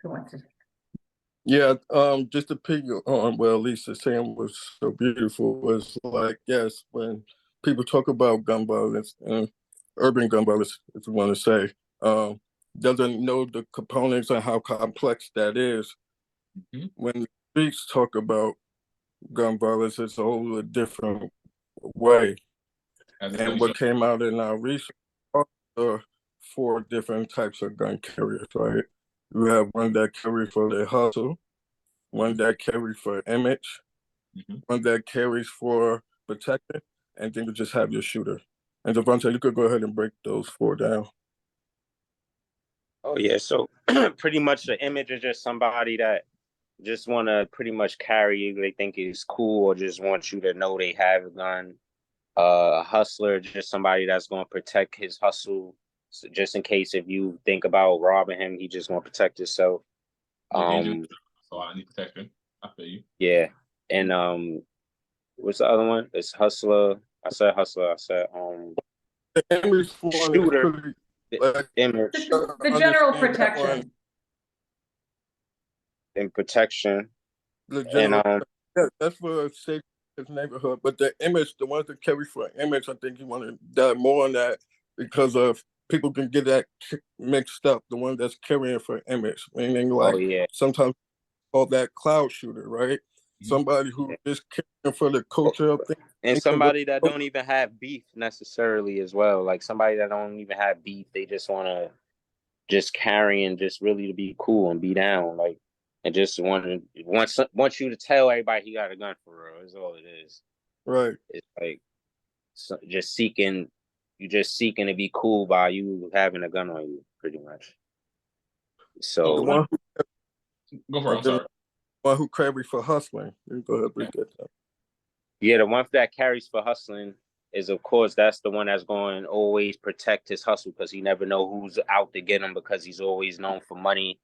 who wants to take it? Yeah, just to piggy on what Elise is saying was so beautiful was yes, when people talk about gun violence and urban gun violence, if you want to say, doesn't know the components and how complex that is. Mm-hmm. When the streets talk about gun violence, it's a whole different way. And what came out in our research are 4 different types of gun carriers, right? You have one that carries for their hustle, one that carries for image, one that carries for protection, and then you just have your shooter. And Javonte, you could go ahead and break those 4 down. Oh yeah, so pretty much the image is just somebody that just want to pretty much carry you. They think it's cool, or just want you to know they have a gun. A hustler, just somebody that's going to protect his hustle, so just in case if you think about robbing him, he just want to protect himself. So I need protection. I feel you. Yeah, and what's the other one? It's hustler. I said hustler. I said the image shooter. The image. The general protection. And protection. And that's for safe neighborhood. But the image, the ones that carry for image, I think you want to dive more on that because of people can get that mixed up. The one that's carrying for image, meaning sometimes call that cloud shooter, right? Mm-hmm. Somebody who is carrying for the culture of things. And somebody that don't even have beef necessarily as well. Like somebody that don't even have beef, they just want to just carry and just really to be cool and be down, and just wants you to tell everybody he got a gun for real. Is all it is. Right. It's just seeking to be cool by you having a gun on you, pretty much. So the one go for it. I'm sorry. One who carries for hustling. You go ahead, break that down. Yeah, the one that carries for hustling is, of course, that's the one that's going to always protect his hustle because he never know who's out to get him because he's always known for money,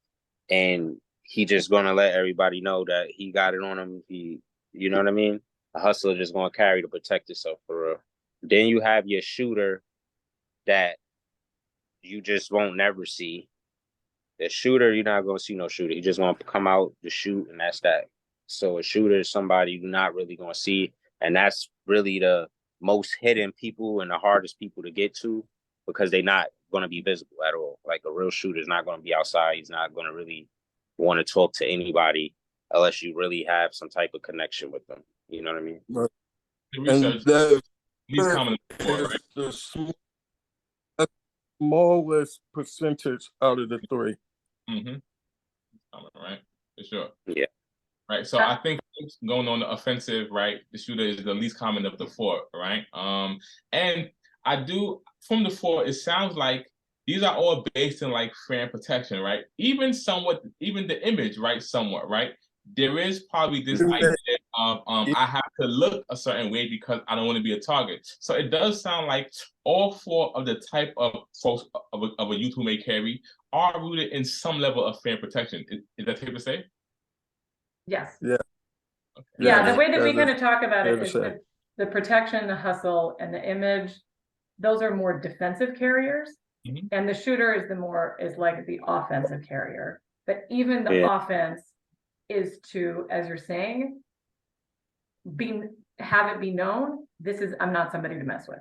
and he just going to let everybody know that he got it on him. You know what I mean? A hustler just going to carry to protect himself for real. Then you have your shooter that you just won't never see. The shooter, you're not going to see no shooter. He just going to come out to shoot, and that's that. So a shooter is somebody you're not really going to see, and that's really the most hidden people and the hardest people to get to because they're not going to be visible at all. Like a real shooter is not going to be outside. He's not going to really want to talk to anybody unless you really have some type of connection with them. You know what I mean? Right. The research, and he's coming for, right? smallest percentage out of the three. Mm-hmm. Right, for sure. Yeah. Right. So I think going on the offensive, right, the shooter is the least common of the four, right? And I do from the four, it sounds like these are all based in like fear and protection, right? Even somewhat, even the image, right? Somewhat, right? There is probably this idea of I have to look a certain way because I don't want to be a target. So it does sound like all four of the type of folks of a youth who may carry are rooted in some level of fear and protection. Is that safe to say? Yes. Yeah. Yeah, the way that we kind of talk about it is the protection, the hustle, and the image. Those are more defensive carriers, and the shooter is like the offensive carrier. But even the offense is to, as you're saying, have it be known. I'm not somebody to mess with.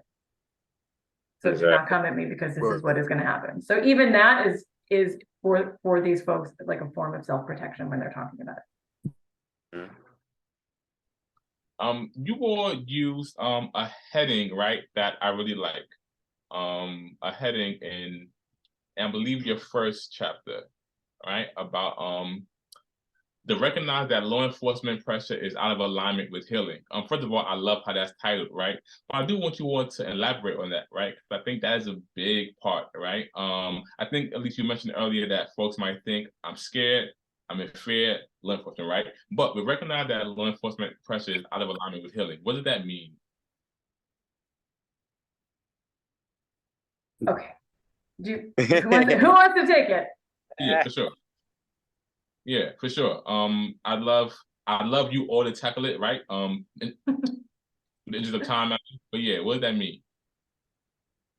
So do not come at me because this is what is going to happen. So even that is for these folks like a form of self-protection when they're talking about it. You all use a heading, right, that I really like. A heading in, I believe, your first chapter, right, about the recognize that law enforcement pressure is out of alignment with healing. First of all, I love how that's titled, right? But I do want you all to elaborate on that, right? Because I think that is a big part, right? I think, at least you mentioned earlier, that folks might think I'm scared, I'm in fear, law enforcement, right? But we recognize that law enforcement pressure is out of alignment with healing. What does that mean? Okay. Who wants to take it? Yeah, for sure. Yeah, for sure. I'd love you all to tackle it, right? In the interest of time, but yeah, what does that mean?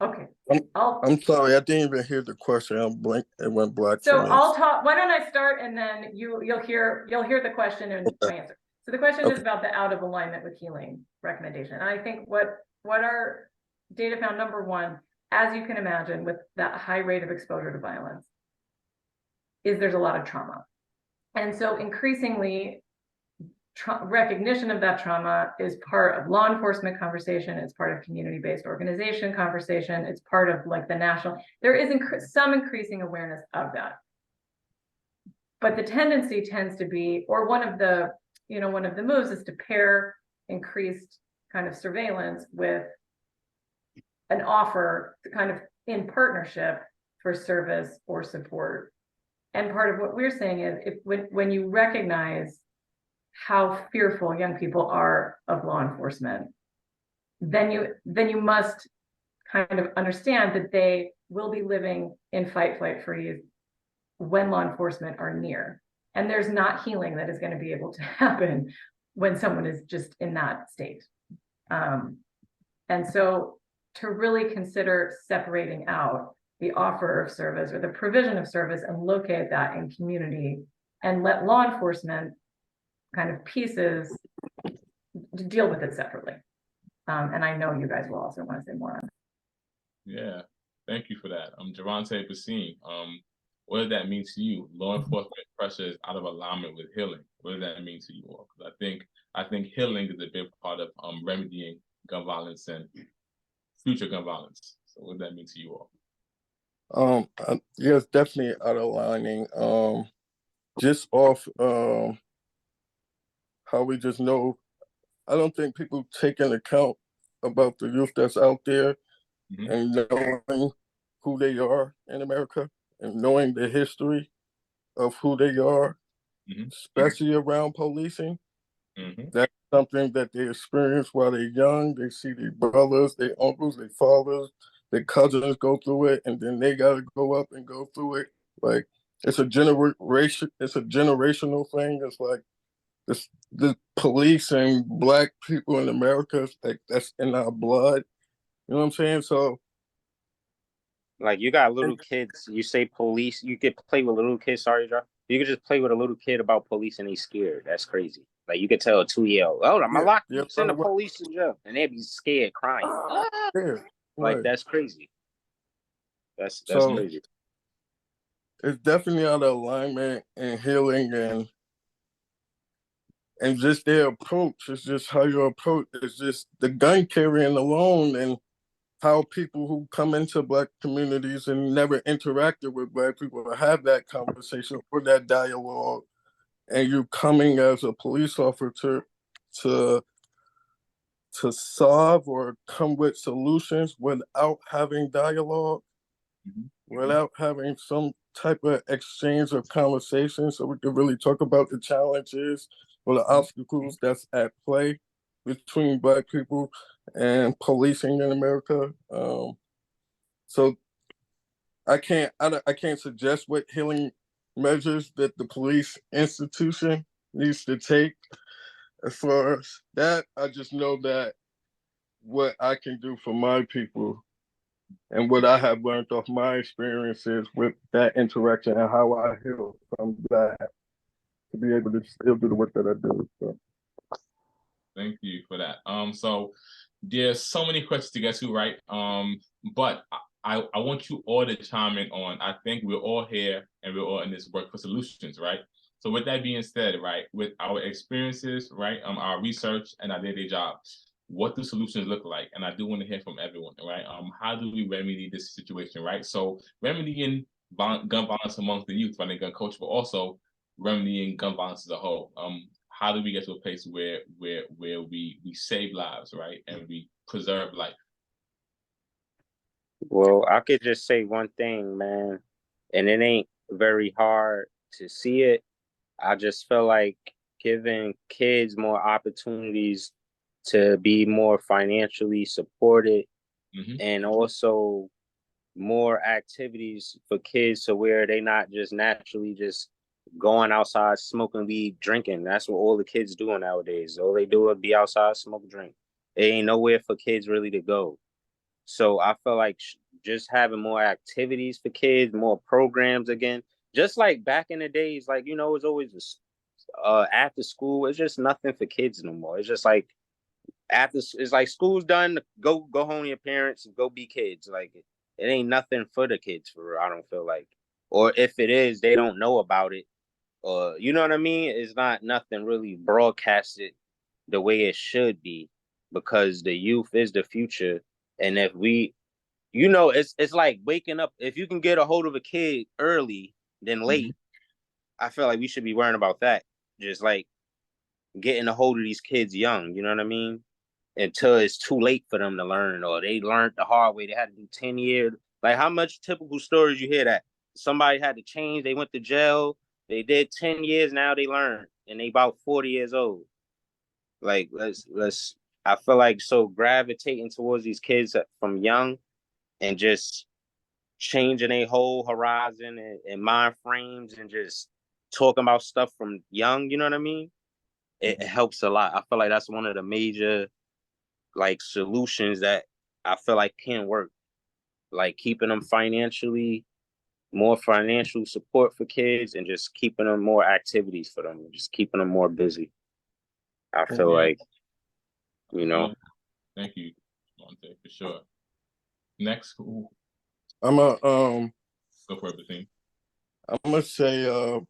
Okay. I'm sorry, I didn't even hear the question. I'm blank. It went black. So I'll talk. Why don't I start, and then you'll hear the question and my answer. So the question is about the out of alignment with healing recommendation. And I think what our data found, number one, as you can imagine, with that high rate of exposure to violence, is there's a lot of trauma. And so increasingly, recognition of that trauma is part of law enforcement conversation. It's part of community-based organization conversation. It's part of like the national, there is some increasing awareness of that. But the tendency tends to be, or one of the moves is to pair increased kind of surveillance with an offer to kind of in partnership for service or support. And part of what we're saying is when you recognize how fearful young people are of law enforcement, then you must kind of understand that they will be living in fight, flight, freeze when law enforcement are near. And there's not healing that is going to be able to happen when someone is just in that state. And so to really consider separating out the offer of service or the provision of service and locate that in community and let law enforcement kind of pieces to deal with it separately. And I know you guys will also want to say more on that. Yeah, thank you for that. Javonte Basaime, what does that mean to you? Law enforcement pressure is out of alignment with healing. What does that mean to you all? Because I think healing is a big part of remedying gun violence and future gun violence. So what does that mean to you all? Yes, definitely out of aligning. Just off how we just know, I don't think people take into account about the youth that's out there and knowing who they are in America and knowing the history of who they are, especially around policing. That's something that they experience while they're young. They see their brothers, their uncles, their fathers, their cousins go through it, and then they gotta go up and go through it. Like it's a generational thing. It's like the police and Black people in America, like that's in our blood. You know what I'm saying? So like you got little kids, you say police, you could play with little kids, sorry, Joe. You could just play with a little kid about police and they scared. That's crazy. Like you could tell a 2-year-old, oh, I'm gonna lock you, send the police in jail. And they'd be scared, crying. Like that's crazy. That's crazy. It's definitely out of alignment and healing and just their approach. It's just how you approach. It's just the gun carrying alone and how people who come into Black communities and never interacted with Black people have that conversation or that dialogue, and you coming as a police officer to solve or come with solutions without having dialogue, without having some type of exchange of conversation so we can really talk about the challenges or the obstacles that's at play between Black people and policing in America. So I can't suggest what healing measures that the police institution needs to take. As far as that, I just know that what I can do for my people and what I have learned off my experiences with that interaction and how I heal from that to be able to still do the work that I do. So. Thank you for that. So there's so many questions to get to, right? But I want you all to chime in on, I think we're all here and we're all in this work for solutions, right? So with that being said, right, with our experiences, right, our research and our day-to-day jobs, what do solutions look like? And I do want to hear from everyone, right? How do we remedy this situation, right? So remedying gun violence amongst the youth, running gun culture, but also remedying gun violence as a whole. How do we get to a place where we save lives, right, and we preserve life? Well, I could just say one thing, man, and it ain't very hard to see it. I just feel like giving kids more opportunities to be more financially supported, and also more activities for kids to where they not just naturally just going outside smoking weed, drinking. That's what all the kids doing nowadays. All they do is be outside, smoke, drink. There ain't nowhere for kids really to go. So I feel like just having more activities for kids, more programs again, just like back in the days, like, you know, it's always after school. It's just nothing for kids no more. It's just like it's like school's done, go home to your parents and go be kids. Like it ain't nothing for the kids for real, I don't feel like. Or if it is, they don't know about it. Or you know what I mean? It's not nothing really broadcasted the way it should be, because the youth is the future. And if we, you know, it's like waking up. If you can get a hold of a kid early than late, I feel like we should be worrying about that. Just like getting a hold of these kids young, you know what I mean? Until it's too late for them to learn, or they learned the hard way. They had to do 10 years. Like how much typical stories you hear that somebody had to change, they went to jail, they did 10 years, now they learned, and they about 40 years old. Like let's I feel like so gravitating towards these kids from young and just changing a whole horizon and mind frames and just talking about stuff from young, you know what I mean? It helps a lot. I feel like that's one of the major like solutions that I feel like can work. Like keeping them more financial support for kids, and just keeping them more activities for them, just keeping them more busy. I feel like, you know. Thank you, Javonte, for sure. Next, I'm a go for it, Basaime. I'm gonna say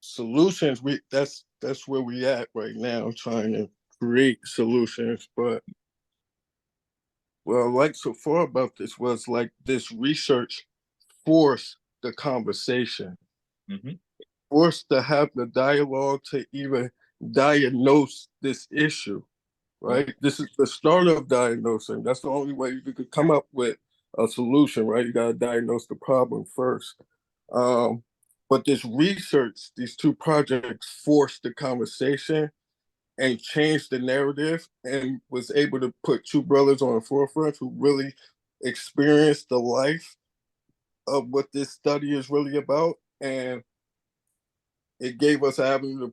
solutions. That's where we at right now, trying to create solutions. But what I liked so far about this was like this research forced the conversation, forced to have the dialogue to even diagnose this issue. Right, this is the start of diagnosing. That's the only way you could come up with a solution. Right, you got to diagnose the problem first. But this research, these two projects forced the conversation and changed the narrative, and was able to put two brothers on the forefront who really experienced the life of what this study is really about. And it gave us an avenue to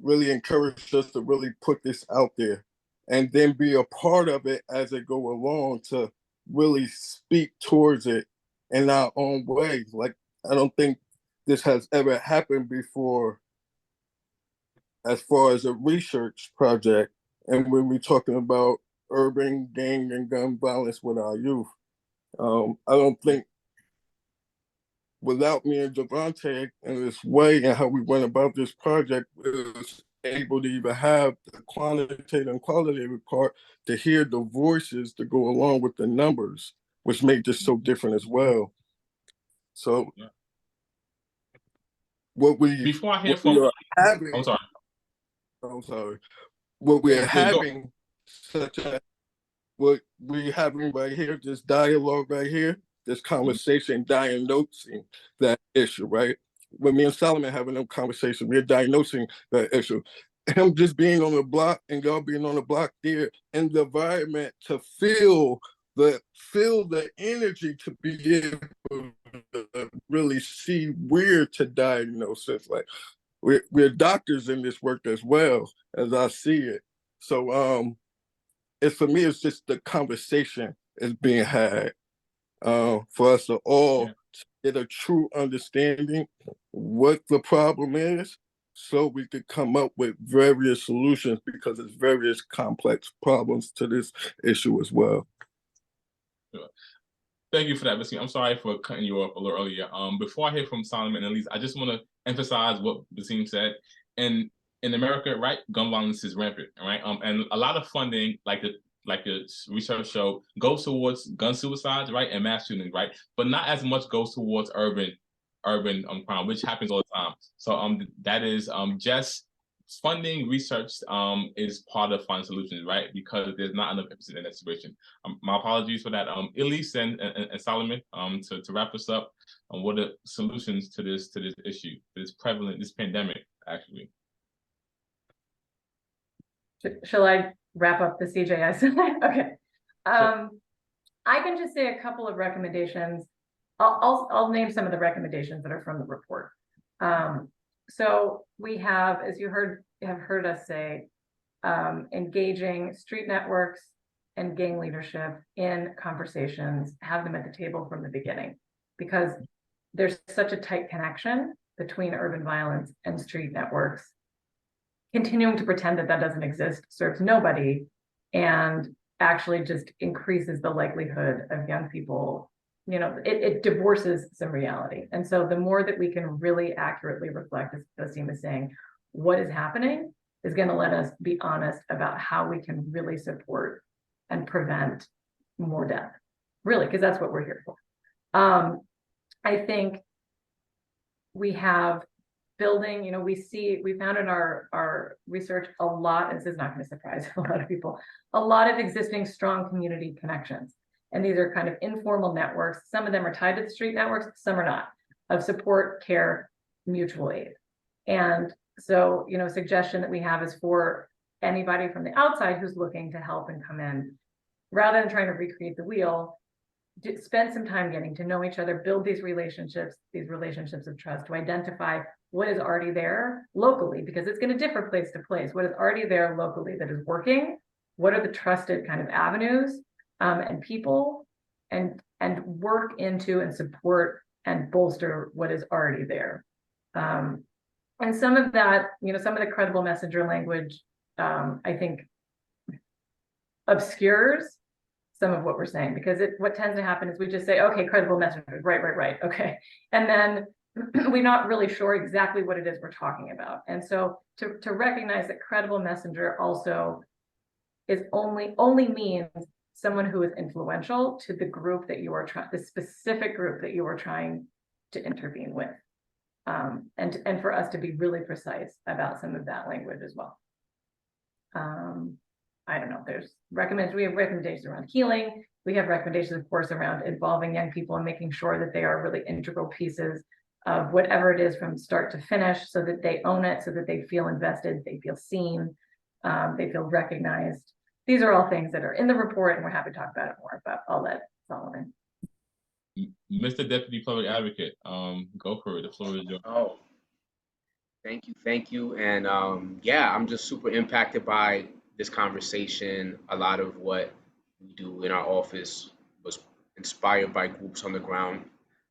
really encourage us to really put this out there and then be a part of it as it go along, to really speak towards it in our own way. Like, I don't think this has ever happened before as far as a research project. And when we're talking about urban gang and gun violence with our youth, I don't think without me and Javonte in this way and how we went about this project, it was able to even have the quantitative and qualitative part to hear the voices to go along with the numbers, which made this so different as well. So Yeah. what we Before I hear what we from, are having, I'm sorry. I'm sorry, what we're Yeah, go. having, such as what we're having right here, this dialogue right here, this conversation, diagnosing that issue, right? When me and Solomon having them conversations, we're diagnosing that issue. Him just being on the block and y'all being on the block there, and the environment to feel the energy to be able to really see where to diagnose it. Like we're doctors in this work as well, as I see it. So it's, for me, it's just the conversation is being had for us to all get a true understanding what the problem is, so we could come up with various solutions, because it's various complex problems to this issue as well. Sure. Thank you for that, Basim. I'm sorry for cutting you off a little earlier. Before I hear from Solomon and Elise, I just want to emphasize what Basim said. And in America, right, gun violence is rampant, right? And a lot of funding, like the research show, goes towards gun suicides, right, and mass shootings, right, but not as much goes towards urban crime, which happens all the time. So that is just funding research is part of finding solutions, right? Because there's not enough emphasis in that situation. My apologies for that. Elise and Solomon, to wrap us up, what are solutions to this issue, this pandemic, actually? Shall I wrap up the CJS? Okay. Sure. I can just say a couple of recommendations. I'll name some of the recommendations that are from the report. So we have, as you have heard us say, engaging street networks and gang leadership in conversations, have them at the table from the beginning, because there's such a tight connection between urban violence and street networks. Continuing to pretend that that doesn't exist serves nobody, and actually just increases the likelihood of young people, you know, it divorces some reality. And so the more that we can really accurately reflect, as Basim is saying, what is happening, is going to let us be honest about how we can really support and prevent more death, really, because that's what we're here for. I think we have building, you know, we found in our research a lot, and this is not going to surprise a lot of people, a lot of existing strong community connections. And these are kind of informal networks. Some of them are tied to the street networks, some are not, of support, care, mutual aid. And so, you know, a suggestion that we have is for anybody from the outside who's looking to help and come in, rather than trying to recreate the wheel, spend some time getting to know each other, build these relationships of trust, to identify what is already there locally, because it's going to differ place to place. What is already there locally that is working? What are the trusted kind of avenues and people, and work into and support and bolster what is already there. And some of that, you know, some of the credible messenger language, I think, obscures some of what we're saying, because what tends to happen is we just say, okay, credible messengers, right, okay, and then we're not really sure exactly what it is we're talking about. And so to recognize that credible messenger also is only means someone who is influential to the group that you are the specific group that you are trying to intervene with, and for us to be really precise about some of that language as well. I don't know, we have recommendations around healing. We have recommendations, of course, around involving young people and making sure that they are really integral pieces of whatever it is from start to finish, so that they own it, so that they feel invested, they feel seen, they feel recognized. These are all things that are in the report, and we're happy to talk about it more, but I'll let Solomon. Mr. Deputy Public Advocate, go for it. The floor is yours. Oh, thank you. And yeah, I'm just super impacted by this conversation. A lot of what we do in our office was inspired by groups on the ground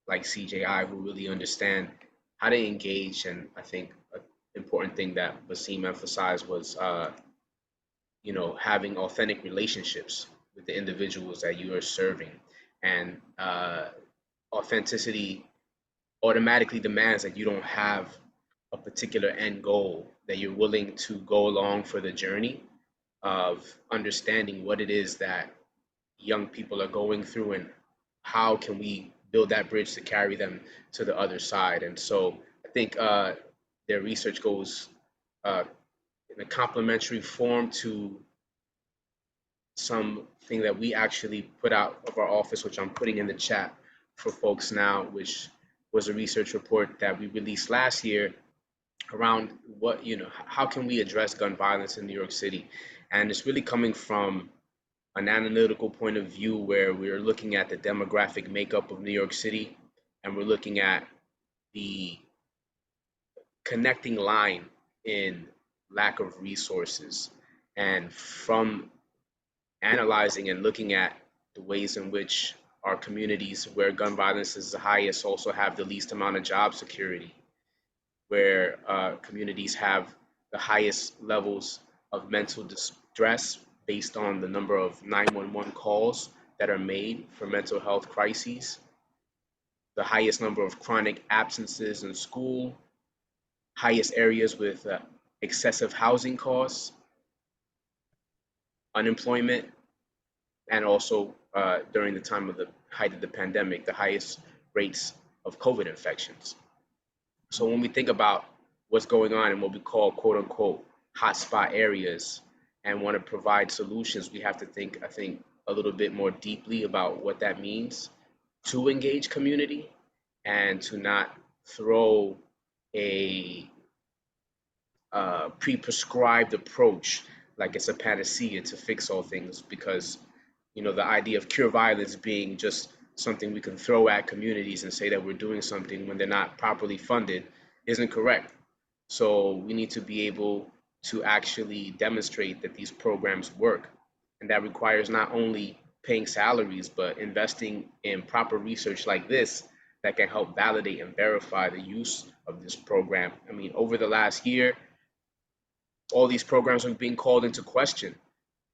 like CJI, who really understand how to engage. And I think an important thing that Basim emphasized was, you know, having authentic relationships with the individuals that you are serving. And authenticity automatically demands that you don't have a particular end goal, that you're willing to go along for the journey of understanding what it is that young people are going through and how can we build that bridge to carry them to the other side. And so I think their research goes in a complementary form to something that we actually put out of our office, which I'm putting in the chat for folks now, which was a research report that we released last year around what, how can we address gun violence in New York City? And it's really coming from an analytical point of view where we're looking at the demographic makeup of New York City, and we're looking at the connecting line in lack of resources. And from analyzing and looking at the ways in which our communities where gun violence is the highest also have the least amount of job security, where communities have the highest levels of mental distress based on the number of 911 calls that are made for mental health crises, the highest number of chronic absences in school, highest areas with excessive housing costs, unemployment, and also during the time of the height of the pandemic, the highest rates of COVID infections. So when we think about what's going on in what we call quote unquote hotspot areas and want to provide solutions, we have to think, I think, a little bit more deeply about what that means to engage community and to not throw a pre-prescribed approach like it's a panacea to fix all things, because the idea of cure violence being just something we can throw at communities and say that we're doing something when they're not properly funded isn't correct. So we need to be able to actually demonstrate that these programs work, and that requires not only paying salaries but investing in proper research like this that can help validate and verify the use of this program. I mean, over the last year, all these programs are being called into question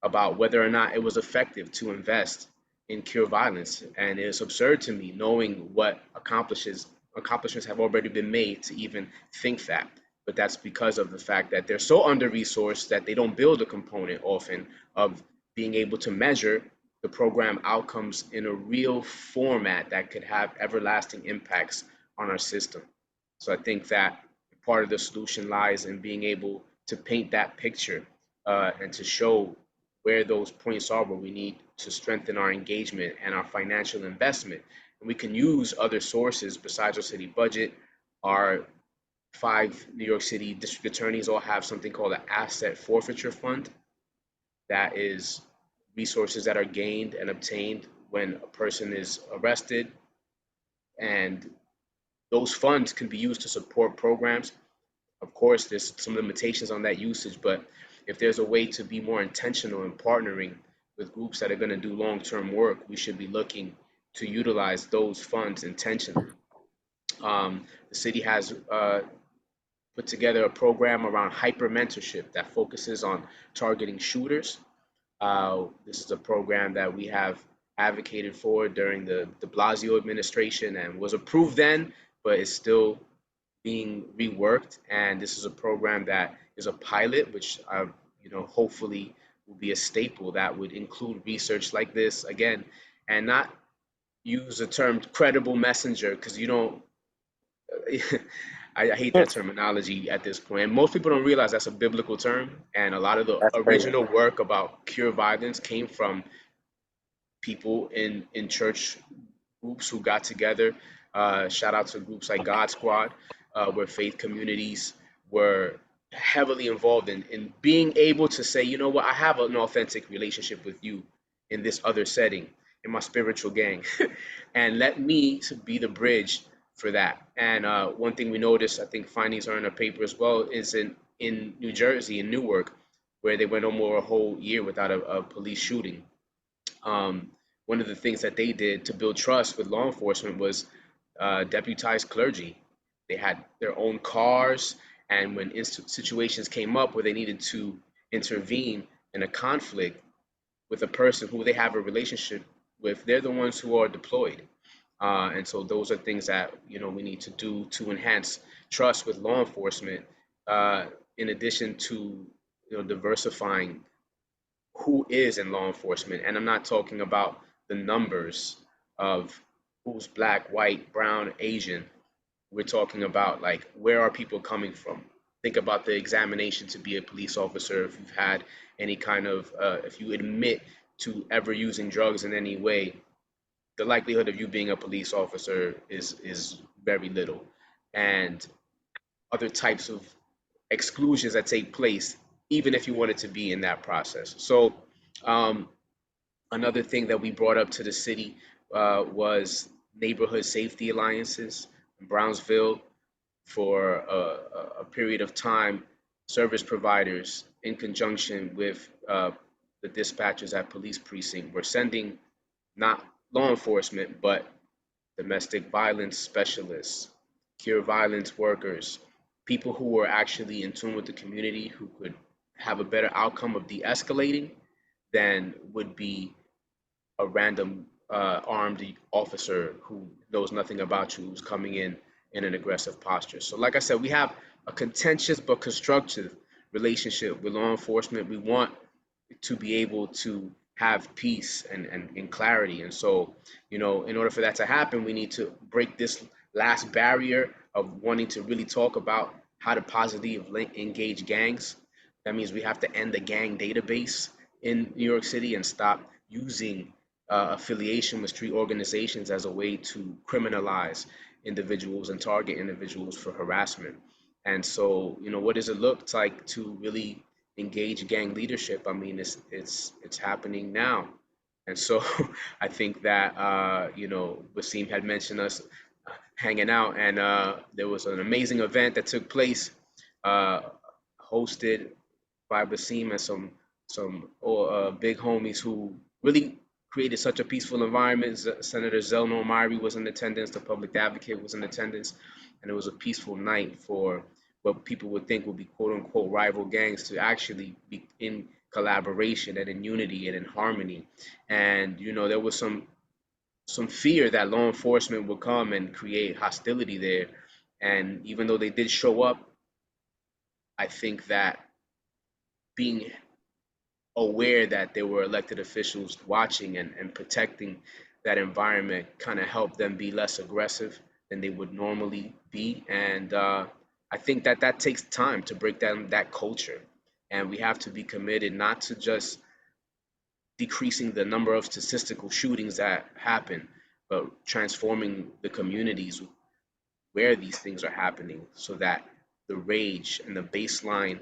about whether or not it was effective to invest in cure violence. And it's absurd to me, knowing what accomplishments have already been made, to even think that. But that's because of the fact that they're so under-resourced that they don't build a component often of being able to measure the program outcomes in a real format that could have everlasting impacts on our system. So I think that part of the solution lies in being able to paint that picture and to show where those points are where we need to strengthen our engagement and our financial investment. And we can use other sources besides our city budget. Our 5 New York City district attorneys all have something called an asset forfeiture fund. That is resources that are gained and obtained when a person is arrested. And those funds can be used to support programs. Of course, there's some limitations on that usage, but if there's a way to be more intentional in partnering with groups that are going to do long-term work, we should be looking to utilize those funds intentionally. The city has put together a program around hyper mentorship that focuses on targeting shooters. This is a program that we have advocated for during the de Blasio administration and was approved then, but is still being reworked. And this is a program that is a pilot, which hopefully will be a staple that would include research like this again, and not use the term credible messenger, because I hate that terminology at this point. And most people don't realize that's a biblical term. And a lot of the original work about cure violence came from people in church groups who got together. Shout out to groups like God Squad, where faith communities were heavily involved in being able to say, you know what, I have an authentic relationship with you in this other setting, in my spiritual gang, and let me to be the bridge for that. And one thing we noticed, I think findings are in a paper as well, is in New Jersey, in Newark, where they went over a whole year without a police shooting. One of the things that they did to build trust with law enforcement was deputized clergy. They had their own cars, and when situations came up where they needed to intervene in a conflict with a person who they have a relationship with, they're the ones who are deployed. And so those are things that, you know, we need to do to enhance trust with law enforcement, in addition to, you know, diversifying who is in law enforcement. And I'm not talking about the numbers of who's black, white, brown, Asian. We're talking about, like, where are people coming from? Think about the examination to be a police officer. If you've had any kind of, if you admit to ever using drugs in any way, the likelihood of you being a police officer is very little. And other types of exclusions that take place, even if you wanted to be in that process. So um, another thing that we brought up to the city was neighborhood safety alliances. In Brownsville, for a period of time, service providers, in conjunction with the dispatchers at police precinct, were sending not law enforcement, but domestic violence specialists, cure violence workers, people who were actually in tune with the community, who could have a better outcome of de-escalating than would be a random armed officer who knows nothing about you, who's coming in an aggressive posture. So like I said, we have a contentious but constructive relationship with law enforcement. We want to be able to have peace and clarity. And so, you know, in order for that to happen, we need to break this last barrier of wanting to really talk about how to positively engage gangs. That means we have to end the gang database in New York City and stop using affiliation with street organizations as a way to criminalize individuals and target individuals for harassment. And so, you know, what does it look like to really engage gang leadership? I mean, it's happening now. And so I think that, you know, Basaime had mentioned us hanging out, and there was an amazing event that took place, uh, hosted by Basaime and some big homies who really created such a peaceful environment. Senator Zelnor Myrie was in attendance, the public advocate was in attendance, and it was a peaceful night for what people would think would be quote unquote rival gangs to actually be in collaboration and in unity and in harmony. And, you know, there was some fear that law enforcement would come and create hostility there. And even though they did show up, I think that being aware that there were elected officials watching and protecting that environment kind of helped them be less aggressive than they would normally be. And I think that that takes time to break down that culture. And we have to be committed not to just decreasing the number of statistical shootings that happen, but transforming the communities where these things are happening so that the rage and the baseline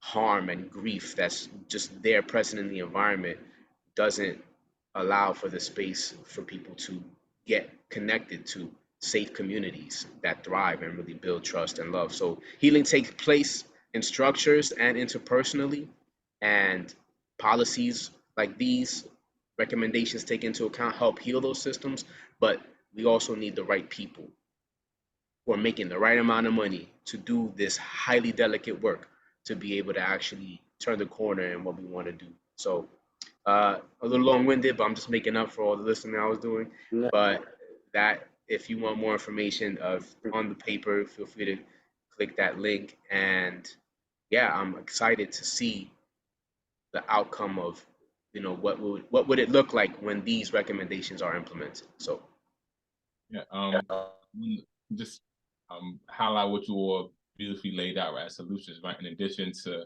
harm and grief that's just there present in the environment doesn't allow for the space for people to get connected to safe communities that thrive and really build trust and love. So healing takes place in structures and interpersonally, and policies like these, recommendations take into account, help heal those systems. But we also need the right people who are making the right amount of money to do this highly delicate work, to be able to actually turn the corner in what we want to do. So a little long-winded, but I'm just making up for all the listening I was doing. But that, if you want more information on the paper, feel free to click that link. And yeah, I'm excited to see the outcome of, you know, what would it look like when these recommendations are implemented. So yeah, just highlight what you all beautifully laid out as solutions, right? In addition to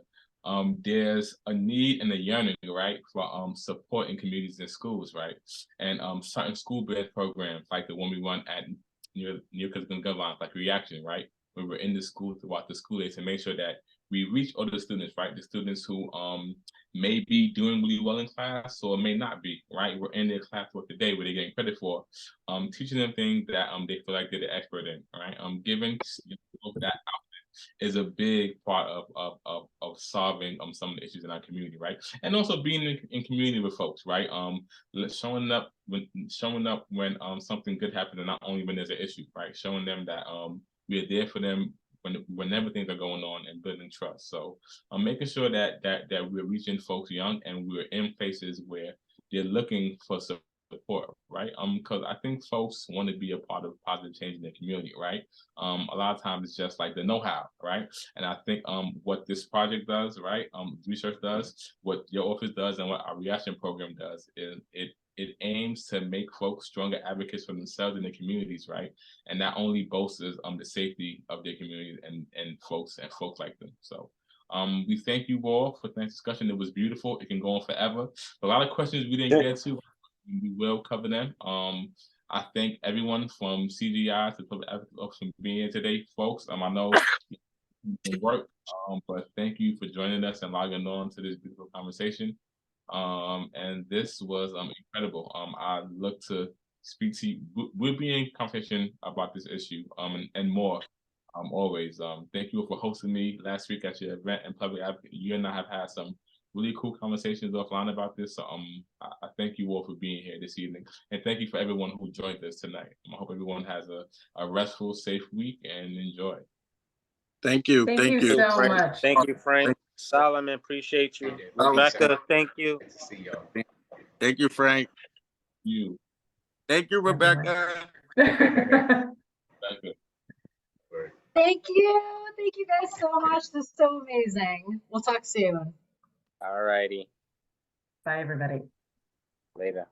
there's a need and a yearning, right, for support in communities and schools, right? And certain school-based programs like the one we run at New York Gun Culture, like Reaction, right? When we're in the school throughout the school day to make sure that we reach other students, right? The students who may be doing really well in class or may not be, right? We're in their classwork today where they're getting credit for, teaching them things that they feel like they're the expert in, right? Giving that is a big part of solving some of the issues in our community, right? And also being in community with folks, right? Showing up when something good happens, and not only when there's an issue, right? Showing them that we're there for them whenever things are going on, and building trust. So making sure that we're reaching folks young and we're in places where they're looking for support support, right? Because I think folks want to be a part of positive change in the community, right? A lot of times it's just like the know-how, right? And I think what this project does, right? Research does, what your office does, and what our reaction program does is it aims to make folks stronger advocates for themselves in their communities, right? And not only bolsters the safety of their communities and folks like them. So we thank you all for the discussion. It was beautiful. It can go on forever. A lot of questions we didn't get to. We will cover them. I thank everyone from CGI to Public Advocate for being here today, folks. I know it work, but thank you for joining us and logging on to this beautiful conversation. And this was incredible. I look to speak to you. We'll be in conversation about this issue and more. Always. Thank you for hosting me last week at your event and Public Advocate. You and I have had some really cool conversations offline about this. So I thank you all for being here this evening. And thank you for everyone who joined us tonight. I hope everyone has a restful, safe week and enjoy. Thank you. Thank you so Frank. much. Thank you, Frank. Solomon, appreciate you. Rebecca, thank you. Good to see y'all. Thank you, Frank. Thank you, Rebecca. Thank you. Thank you guys so much. This is so amazing. We'll talk soon. All righty. Bye, everybody. Later.